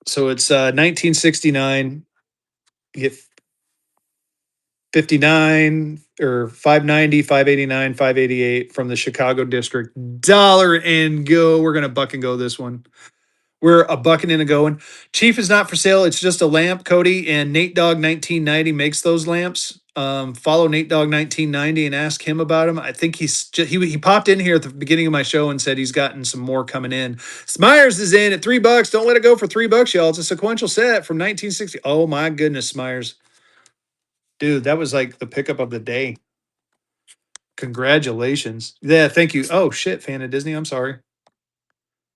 So it's 1969. You get 59 or 590, 589, 588 from the Chicago district. Dollar and go. We're gonna buck and go this one. We're a bucking and a going. Chief is not for sale. It's just a lamp, Cody. And Nate Dogg 1990 makes those lamps. Follow Nate Dogg 1990 and ask him about them. I think he popped in here at the beginning of my show and said he's gotten some more coming in. Smyers is in at $3. Don't let it go for $3, y'all. It's a sequential set from 1960. Oh my goodness, Smyers. Dude, that was like the pickup of the day. Congratulations. Yeah, thank you. Oh shit, fan of Disney. I'm sorry.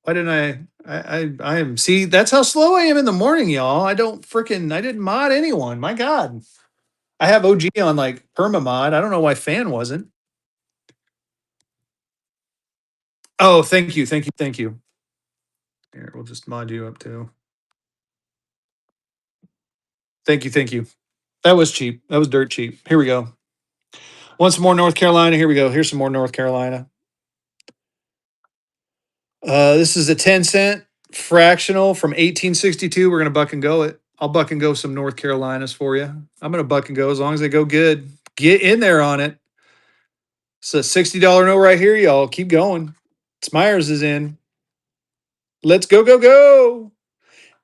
Why didn't I am see that's how slow I am in the morning, y'all. I didn't mod anyone. My God. I have OG on like perma mod. I don't know why fan wasn't. Oh, thank you, thank you, thank you. Here, we'll just mod you up too. Thank you, thank you. That was cheap. That was dirt cheap. Here we go. Want some more North Carolina? Here we go. Here's some more North Carolina. This is a 10 cent fractional from 1862. We're gonna buck and go it. I'll buck and go some North Carolinas for you. I'm gonna buck and go as long as they go good. Get in there on it. It's a $60 note right here, y'all. Keep going. Smyers is in. Let's go, go, go.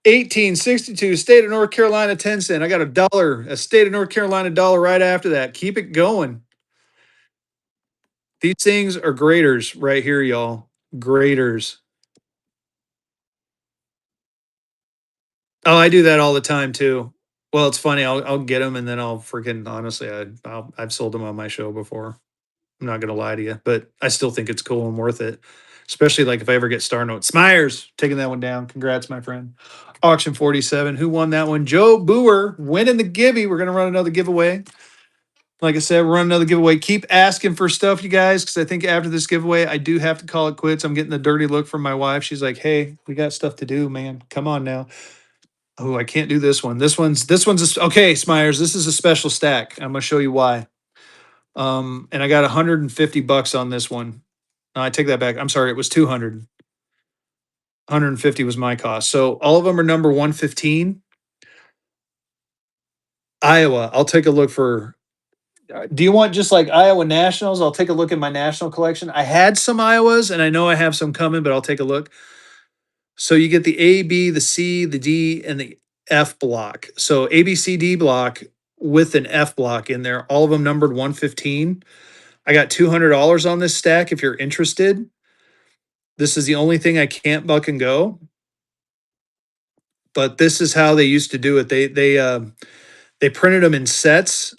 1862, state of North Carolina, 10 cent. I got $1, a state of North Carolina dollar right after that. Keep it going. These things are graders right here, y'all. Graders. Oh, I do that all the time too. Well, it's funny. I'll get them and then I'll freaking honestly, I've sold them on my show before. I'm not gonna lie to you, but I still think it's cool and worth it. Especially like if I ever get Star Note. Smyers taking that one down. Congrats, my friend. Auction 47. Who won that one? Joe Boer winning the givey. We're gonna run another giveaway. Like I said, we're running another giveaway. Keep asking for stuff, you guys, because I think after this giveaway, I do have to call it quits. I'm getting the dirty look from my wife. She's like, "Hey, we got stuff to do, man. Come on now." Oh, I can't do this one. This one's okay, Smyers. This is a special stack. I'm gonna show you why. And I got $150 on this one. No, I take that back. I'm sorry, it was 200. 150 was my cost. So all of them are number 115. Iowa. I'll take a look for. Do you want just like Iowa Nationals? I'll take a look at my national collection. I had some Iowas, and I know I have some coming, but I'll take a look. So you get the A, B, the C, the D, and the F block. So A, B, C, D block with an F block in there. All of them numbered 115. I got $200 on this stack if you're interested. This is the only thing I can't buck and go. But this is how they used to do it. They printed them in sets.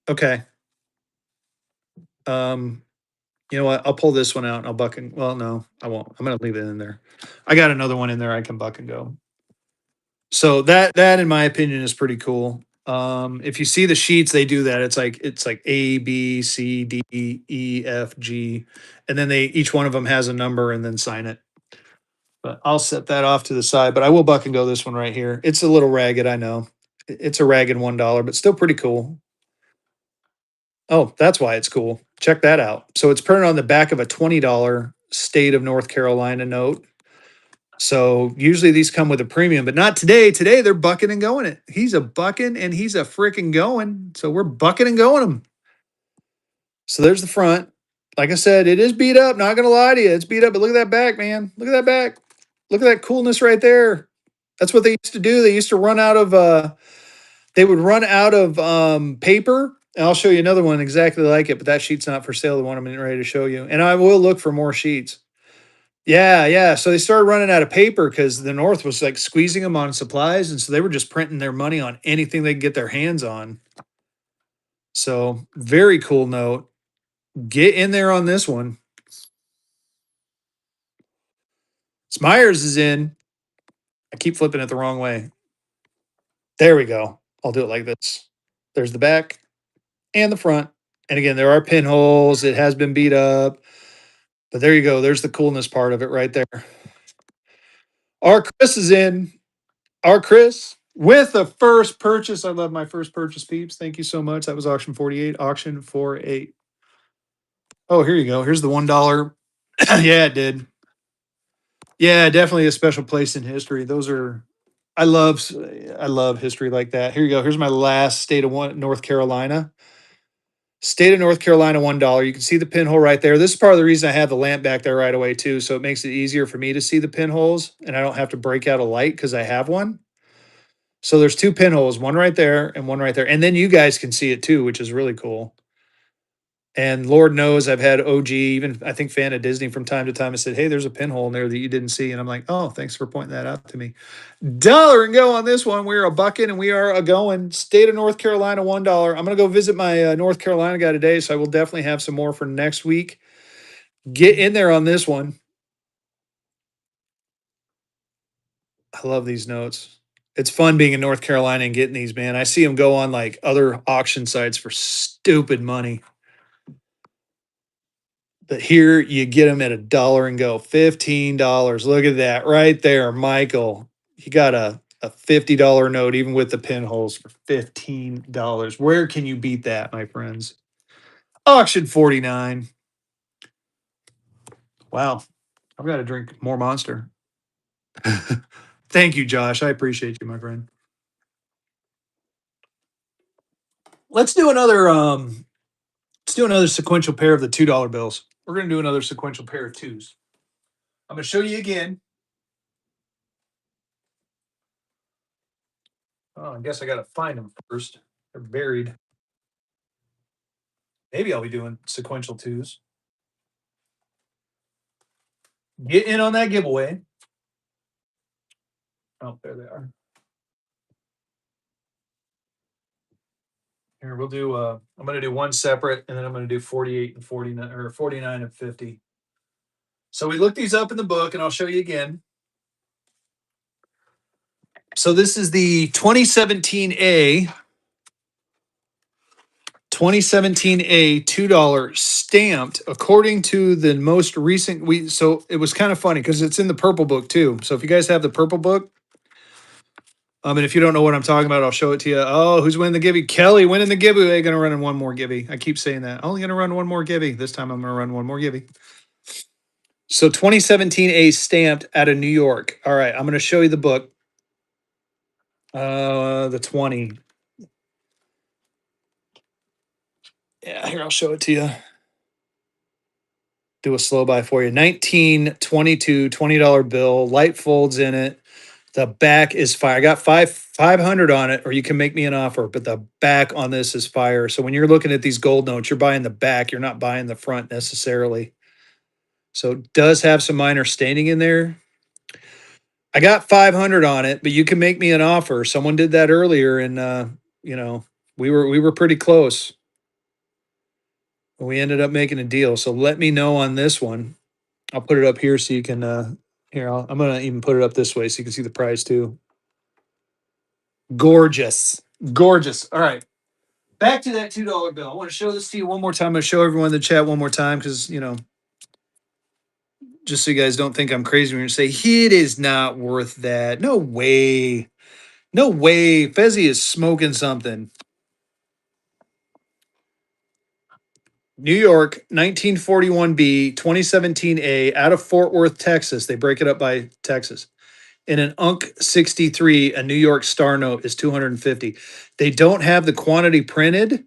Okay. You know what? I'll pull this one out and I'll buck and well, no, I won't. I'm gonna leave it in there. I got another one in there I can buck and go. So that in my opinion is pretty cool. If you see the sheets, they do that. It's like A, B, C, D, E, F, G, and then they each one of them has a number and then sign it. But I'll set that off to the side. But I will buck and go this one right here. It's a little ragged, I know. It's a ragged $1, but still pretty cool. Oh, that's why it's cool. Check that out. So it's printed on the back of a $20 state of North Carolina note. So usually these come with a premium, but not today. Today they're bucking and going it. He's a bucking and he's a freaking going. So we're bucking and going them. So there's the front. Like I said, it is beat up. Not gonna lie to you, it's beat up. But look at that back, man. Look at that back. Look at that coolness right there. That's what they used to do. They used to run out of they would run out of paper. And I'll show you another one exactly like it, but that sheet's not for sale. The one I'm getting ready to show you. And I will look for more sheets. Yeah, yeah. So they started running out of paper because the North was like squeezing them on supplies. And so they were just printing their money on anything they could get their hands on. So very cool note. Get in there on this one. Myers is in. I keep flipping it the wrong way. There we go. I'll do it like this. There's the back and the front. And again, there are pinholes. It has been beat up. But there you go. There's the coolness part of it right there. Our Chris is in. Our Chris with the first purchase. I love my first purchase, peeps. Thank you so much. That was auction 48. Auction 48. Oh, here you go. Here's the $1. Yeah, it did. Yeah, definitely a special place in history. Those are I love I love history like that. Here you go. Here's my last state of North Carolina. State of North Carolina $1. You can see the pinhole right there. This is part of the reason I have the lamp back there right away too, so it makes it easier for me to see the pinholes, and I don't have to break out a light because I have one. So there's two pinholes, one right there and one right there, and then you guys can see it too, which is really cool. And Lord knows I've had OG, even I think fan of Disney from time to time, I said, "Hey, there's a pinhole in there that you didn't see," and I'm like, "Oh, thanks for pointing that out to me." Dollar and go on this one. We are a bucking and we are a going. State of North Carolina $1. I'm gonna go visit my North Carolina guy today, so I will definitely have some more for next week. Get in there on this one. I love these notes. It's fun being in North Carolina and getting these, man. I see them go on like other auction sites for stupid money. But here you get them at $1 and go. $15. Look at that right there, Michael. You got a $50 note, even with the pinholes, for $15. Where can you beat that, my friends? Auction 49. Wow. I've got to drink more Monster. Thank you, Josh. I appreciate you, my friend. Let's do another sequential pair of the $2 bills. We're gonna do another sequential pair of twos. I'm gonna show you again. Oh, I guess I gotta find them first. They're buried. Maybe I'll be doing sequential twos. Get in on that giveaway. Oh, there they are. Here, we'll do I'm gonna do one separate and then I'm gonna do 48 and 49 or 49 and 50. So we looked these up in the book and I'll show you again. So this is the 2017A $2 stamped according to the most recent so it was kind of funny because it's in the purple book too. So if you guys have the purple book, and if you don't know what I'm talking about, I'll show it to you. Oh, who's winning the gibby? Kelly winning the giveaway. Gonna run in one more gibby. I keep saying that. Only gonna run one more gibby. This time I'm gonna run one more gibby. So 2017A stamped out of New York. All right, I'm gonna show you the book. The 20. Yeah, here I'll show it to you. Do a slow buy for you. 1922 $20 bill, light folds in it. The back is fire. I got 500 on it, or you can make me an offer, but the back on this is fire. So when you're looking at these gold notes, you're buying the back, you're not buying the front necessarily. So it does have some minor staining in there. I got 500 on it, but you can make me an offer. Someone did that earlier, and we were pretty close. We ended up making a deal. So let me know on this one. I'll put it up here so you can here, I'm gonna even put it up this way so you can see the price too. Gorgeous. Gorgeous. All right. Back to that $2 bill. I want to show this to you one more time. I'm gonna show everyone in the chat one more time because just so you guys don't think I'm crazy when you say it is not worth that. No way. No way. Fezzi is smoking something. New York, 1941B, 2017A, out of Fort Worth, Texas. They break it up by Texas. In an UNC 63, a New York Star Note is 250. They don't have the quantity printed,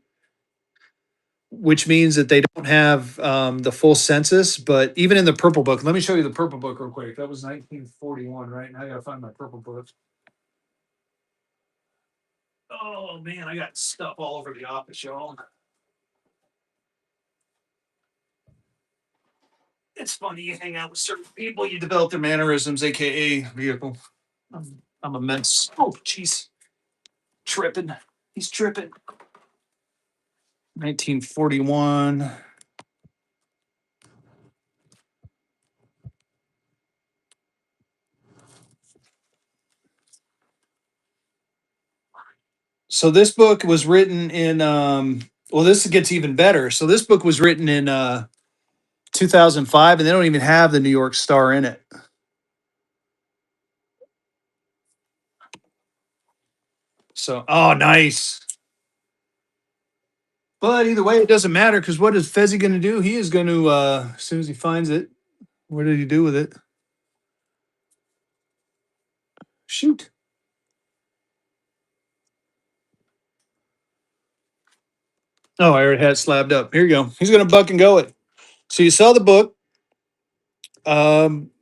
which means that they don't have the full census. But even in the purple book, let me show you the purple book real quick. That was 1941, right? Now I gotta find my purple book. Oh man, I got stuff all over the office, y'all. It's funny you hang out with certain people, you develop their mannerisms, aka vehicle. I'm a mess. Oh, jeez, tripping. He's tripping. 1941. So this book was written in well, this gets even better. So this book was written in 2005 and they don't even have the New York Star in it. So, oh, nice. But either way, it doesn't matter because what is Fezzi going to do? He is going to, as soon as he finds it, what did he do with it? Shoot. Oh, I already had it slabbed up. Here you go. He's going to buck and go it. So you saw the book, um,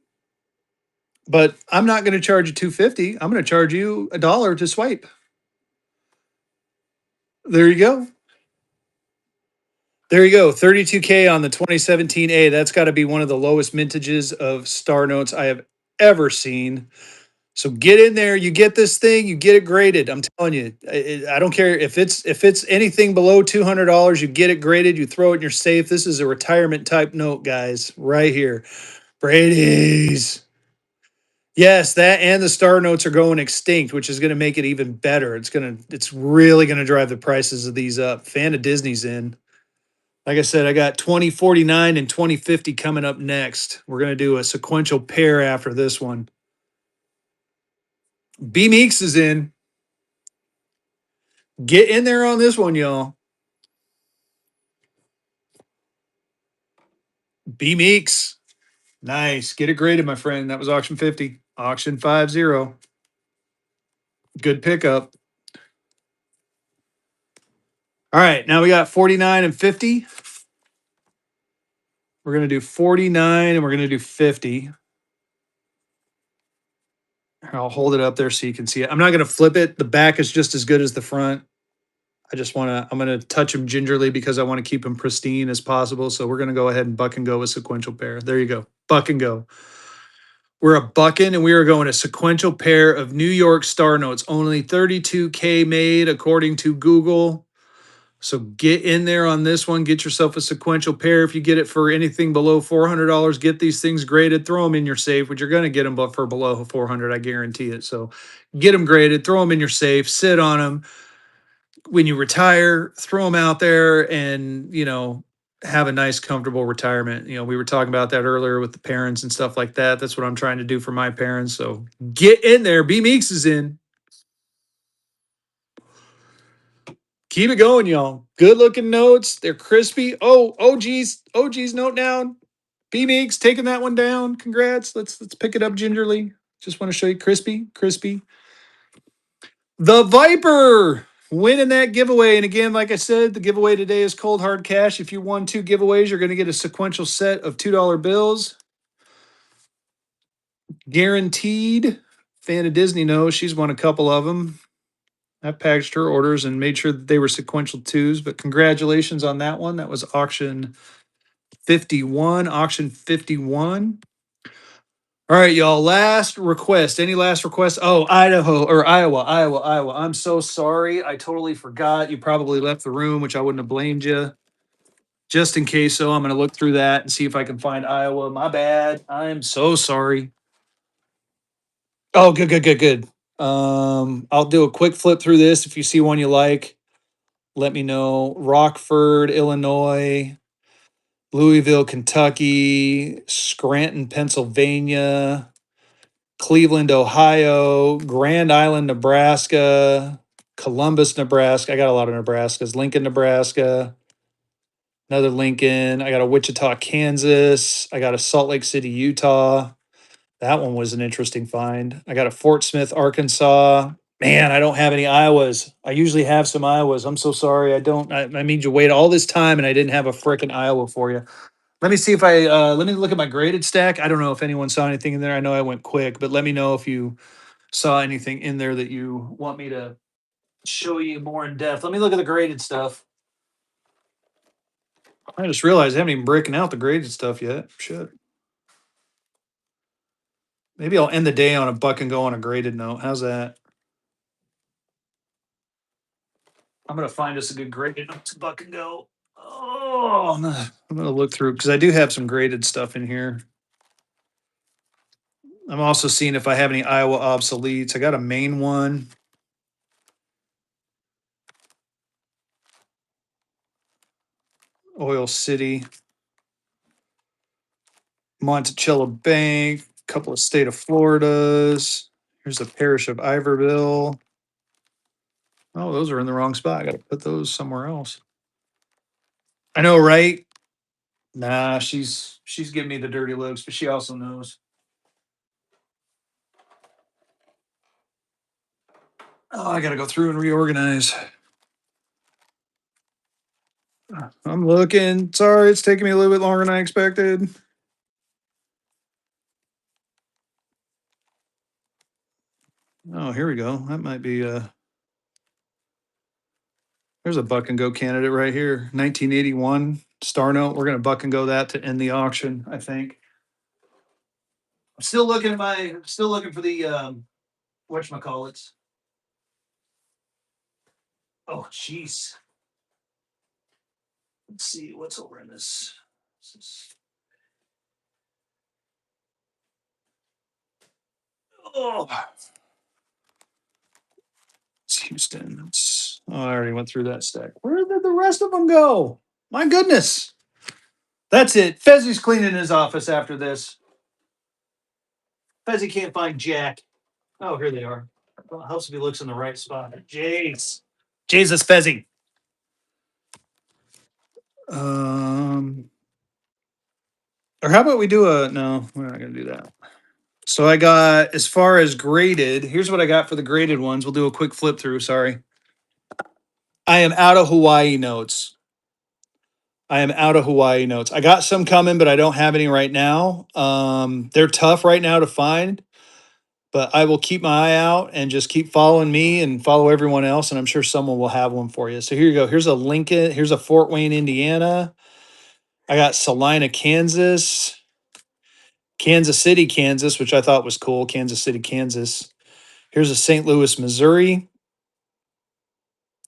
but I'm not going to charge you $250. I'm going to charge you $1 to swipe. There you go. There you go. 32K on the 2017A. That's got to be one of the lowest mintages of Star Notes I have ever seen. So get in there. You get this thing. You get it graded. I'm telling you. I don't care if it's anything below $200. You get it graded. You throw it in your safe. This is a retirement type note, guys. Right here. Brady's. Yes, that and the Star Notes are going extinct, which is going to make it even better. It's really going to drive the prices of these up. Fan of Disney's in. Like I said, I got 2049 and 2050 coming up next. We're going to do a sequential pair after this one. B Meeks is in. Get in there on this one, y'all. B Meeks. Nice. Get it graded, my friend. That was auction 50. Auction 50. Good pickup. All right. Now we got 49 and 50. We're going to do 49 and we're going to do 50. I'll hold it up there so you can see it. I'm not going to flip it. The back is just as good as the front. I'm going to touch them gingerly because I want to keep them pristine as possible. So we're going to go ahead and buck and go with sequential pair. There you go. Buck and go. We're a bucking and we are going a sequential pair of New York Star Notes. Only 32K made according to Google. So get in there on this one. Get yourself a sequential pair. If you get it for anything below $400, get these things graded. Throw them in your safe, which you're going to get them but for below 400, I guarantee it. So get them graded. Throw them in your safe. Sit on them. When you retire, throw them out there and, have a nice, comfortable retirement. We were talking about that earlier with the parents and stuff like that. That's what I'm trying to do for my parents. So get in there. B Meeks is in. Keep it going, y'all. Good looking notes. They're crispy. Oh, OG's note down. B Meeks taking that one down. Congrats. Let's pick it up gingerly. Just want to show you crispy. The Viper winning that giveaway. And again, like I said, the giveaway today is cold hard cash. If you won 2 giveaways, you're going to get a sequential set of $2 bills. Guaranteed. Fan of Disney knows she's won a couple of them. I packaged her orders and made sure that they were sequential twos, but congratulations on that one. That was auction 51. Auction 51. All right, y'all. Last request. Any last requests? Oh, Idaho or Iowa. I'm so sorry. I totally forgot. You probably left the room, which I wouldn't have blamed you. just in case. So I'm going to look through that and see if I can find Iowa. My bad. I'm so sorry. Oh, good, good, good, good. I'll do a quick flip through this. If you see one you like, let me know. Rockford, Illinois, Louisville, Kentucky, Scranton, Pennsylvania, Cleveland, Ohio, Grand Island, Nebraska, Columbus, Nebraska. I got a lot of Nebraskas. Lincoln, Nebraska, another Lincoln. I got a Wichita, Kansas. I got a Salt Lake City, Utah. That one was an interesting find. I got a Fort Smith, Arkansas. Man, I don't have any Iowas. I usually have some Iowas. I'm so sorry. I don't. I made you wait all this time and I didn't have a freaking Iowa for you. Let me see if let me look at my graded stack. I don't know if anyone saw anything in there. I know I went quick, but let me know if you saw anything in there that you want me to show you more in depth. Let me look at the graded stuff. I just realized I haven't even broken out the graded stuff yet. Shit. Maybe I'll end the day on a buck and go on a graded note. How's that? I'm gonna find us a good graded note to buck and go. Oh, I'm gonna look through because I do have some graded stuff in here. I'm also seeing if I have any Iowa obsoletes. I got a main one. Oil City, Monticello Bank, a couple of state of Floridas. Here's the parish of Iberville. Oh, those are in the wrong spot. I got to put those somewhere else. I know, right? Nah, she's giving me the dirty looks, but she also knows. Oh, I got to go through and reorganize. I'm looking. Sorry, it's taking me a little bit longer than I expected. Oh, here we go. That might be there's a buck and go candidate right here. 1981 Star Note. We're gonna buck and go that to end the auction, I think. I'm still looking at my still looking for the whatchamacallits. Oh jeez. Let's see what's over in this. Oh, it's Houston. I already went through that stack. Where did the rest of them go? My goodness. That's it. Fezzi's cleaning his office after this. Fezzi can't find Jack. Oh, here they are. Well, it helps if he looks in the right spot. Jeez. Jesus Fezzi. Um, or how about we do a no, we're not gonna do that. So I got as far as graded, here's what I got for the graded ones. We'll do a quick flip through. Sorry. I am out of Hawaii notes. I am out of Hawaii notes. I got some coming, but I don't have any right now. They're tough right now to find, but I will keep my eye out and just keep following me and follow everyone else. And I'm sure someone will have one for you. So here you go. Here's a Lincoln. Here's a Fort Wayne, Indiana. I got Salina, Kansas, Kansas City, Kansas, which I thought was cool. Kansas City, Kansas. Here's a St. Louis, Missouri.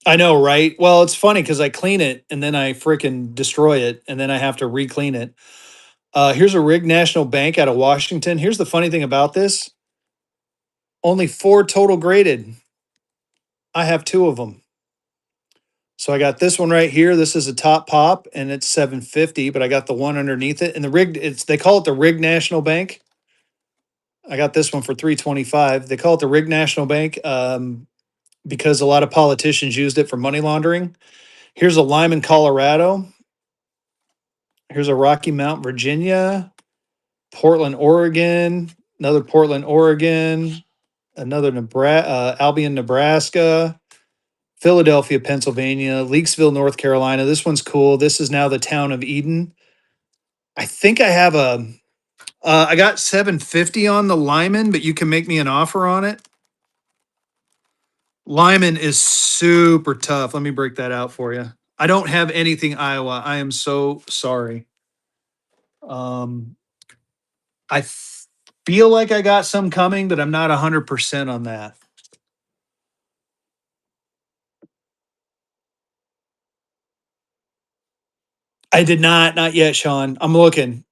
I know, right? Well, it's funny because I clean it and then I freaking destroy it and then I have to re-clean it. Here's a Rig National Bank out of Washington. Here's the funny thing about this: only 4 total graded. I have 2 of them. So I got this one right here. This is a top pop and it's 750, but I got the one underneath it. And the rig, it's they call it the Rig National Bank. I got this one for 325. They call it the Rig National Bank because a lot of politicians used it for money laundering. Here's a Lyman, Colorado. Here's a Rocky Mount, Virginia. Portland, Oregon. Another Portland, Oregon. Another Albion, Nebraska. Philadelphia, Pennsylvania. Leakesville, North Carolina. This one's cool. This is now the town of Eden. I think I have I got 750 on the Lyman, but you can make me an offer on it. Lyman is super tough. Let me break that out for you. I don't have anything Iowa. I am so sorry. Um, I feel like I got some coming, but I'm not 100% on that. I did not yet, Sean. I'm looking.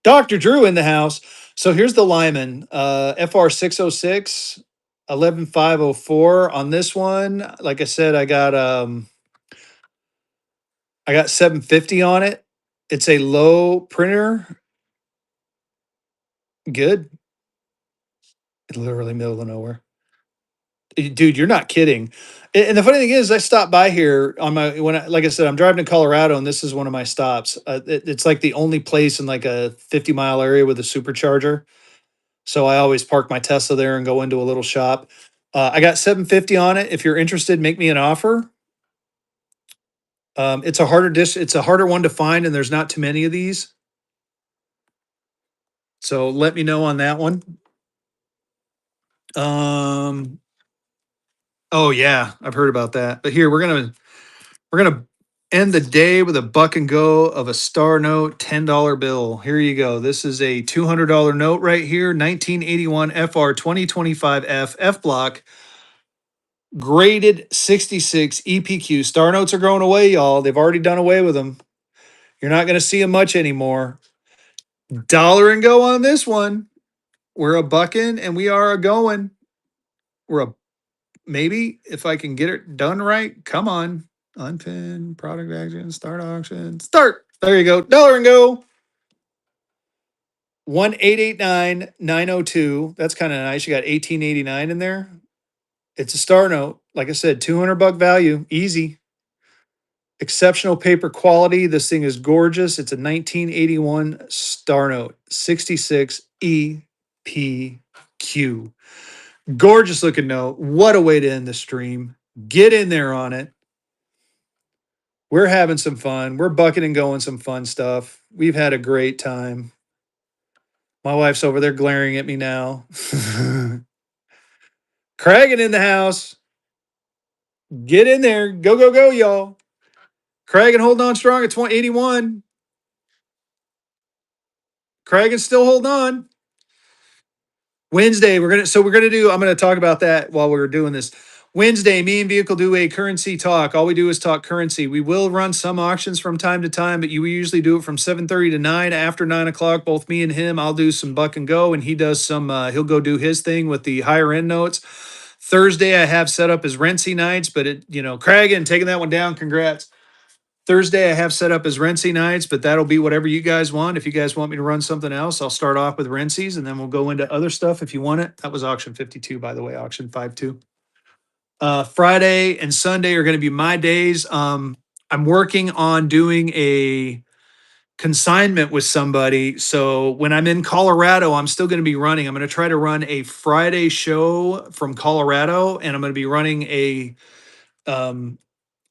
Dr. Drew in the house. So here's the Lyman, FR 606 11504 on this one. Like I said, I got 750 on it. It's a low printer. Good. Literally middle of nowhere. Dude, you're not kidding. And the funny thing is, I stopped by here on my like I said, I'm driving to Colorado, and this is one of my stops. It's like the only place in like a 50-mile area with a supercharger. So I always park my Tesla there and go into a little shop. I got 750 on it. If you're interested, make me an offer. It's a harder it's a harder one to find, and there's not too many of these. So let me know on that one. Um, oh yeah, I've heard about that. But here we're gonna end the day with a buck and go of a Star Note $10 bill. Here you go. This is a $200 note right here, 1981 FR 2025 F block, graded 66 EPQ. Star Notes are going away, y'all. They've already done away with them. You're not gonna see them much anymore. Dollar and go on this one. We're a bucking and we are a going. We're a maybe if I can get it done right. Come on. Unpin, product action, start auction, start. There you go. Dollar and go. 1889902. That's kind of nice. You got 1889 in there. It's a star note. Like I said, 200 buck value. Easy. Exceptional paper quality. This thing is gorgeous. It's a 1981 star note. 66 EPQ. Gorgeous looking note. What a way to end the stream. Get in there on it. We're having some fun. We're bucking and going some fun stuff. We've had a great time. My wife's over there glaring at me now. Craig in the house. Get in there. Go, go, go, y'all. Craig holding on strong at 81. Craig still holding on. Wednesday, I'm gonna talk about that while we're doing this. Wednesday, me and Vehicle do a currency talk. All we do is talk currency. We will run some auctions from time to time, but we usually do it from 7:30 to 9. After 9 o'clock, both me and him, I'll do some buck and go, and he does some. He'll go do his thing with the higher end notes. Thursday, I have set up as Rentsy nights, but Craig taking that one down. Congrats. Thursday, I have set up as Rentsy nights, but that'll be whatever you guys want. If you guys want me to run something else, I'll start off with Rentsy's and then we'll go into other stuff if you want it. That was auction 52, by the way, auction 52. Friday and Sunday are going to be my days. I'm working on doing a consignment with somebody. So when I'm in Colorado, I'm still going to be running. I'm going to try to run a Friday show from Colorado, and I'm going to be running a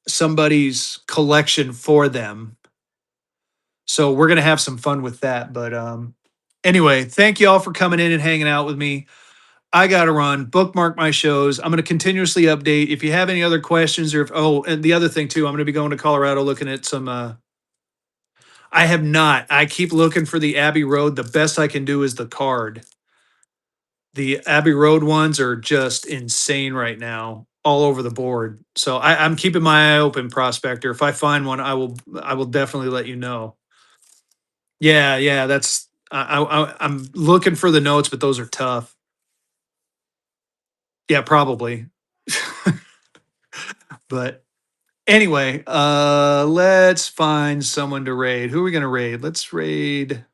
somebody's collection for them. So we're going to have some fun with that. But anyway, thank you all for coming in and hanging out with me. I got to run. Bookmark my shows. I'm going to continuously update. If you have any other questions and the other thing too, I'm going to be going to Colorado looking at some. I have not. I keep looking for the Abbey Road. The best I can do is the card. The Abbey Road ones are just insane right now, all over the board. So I'm keeping my eye open, Prospector. If I find one, I will definitely let you know. Yeah. That's I'm looking for the notes, but those are tough. Yeah, probably. But anyway, let's find someone to raid. Who are we gonna raid? Let's raid.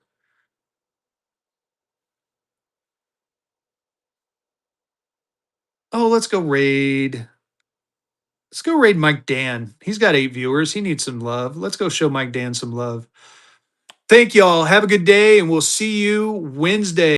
Oh, let's go raid. Let's go raid Mike Dan. He's got 8 viewers. He needs some love. Let's go show Mike Dan some love. Thank y'all. Have a good day, and we'll see you Wednesday.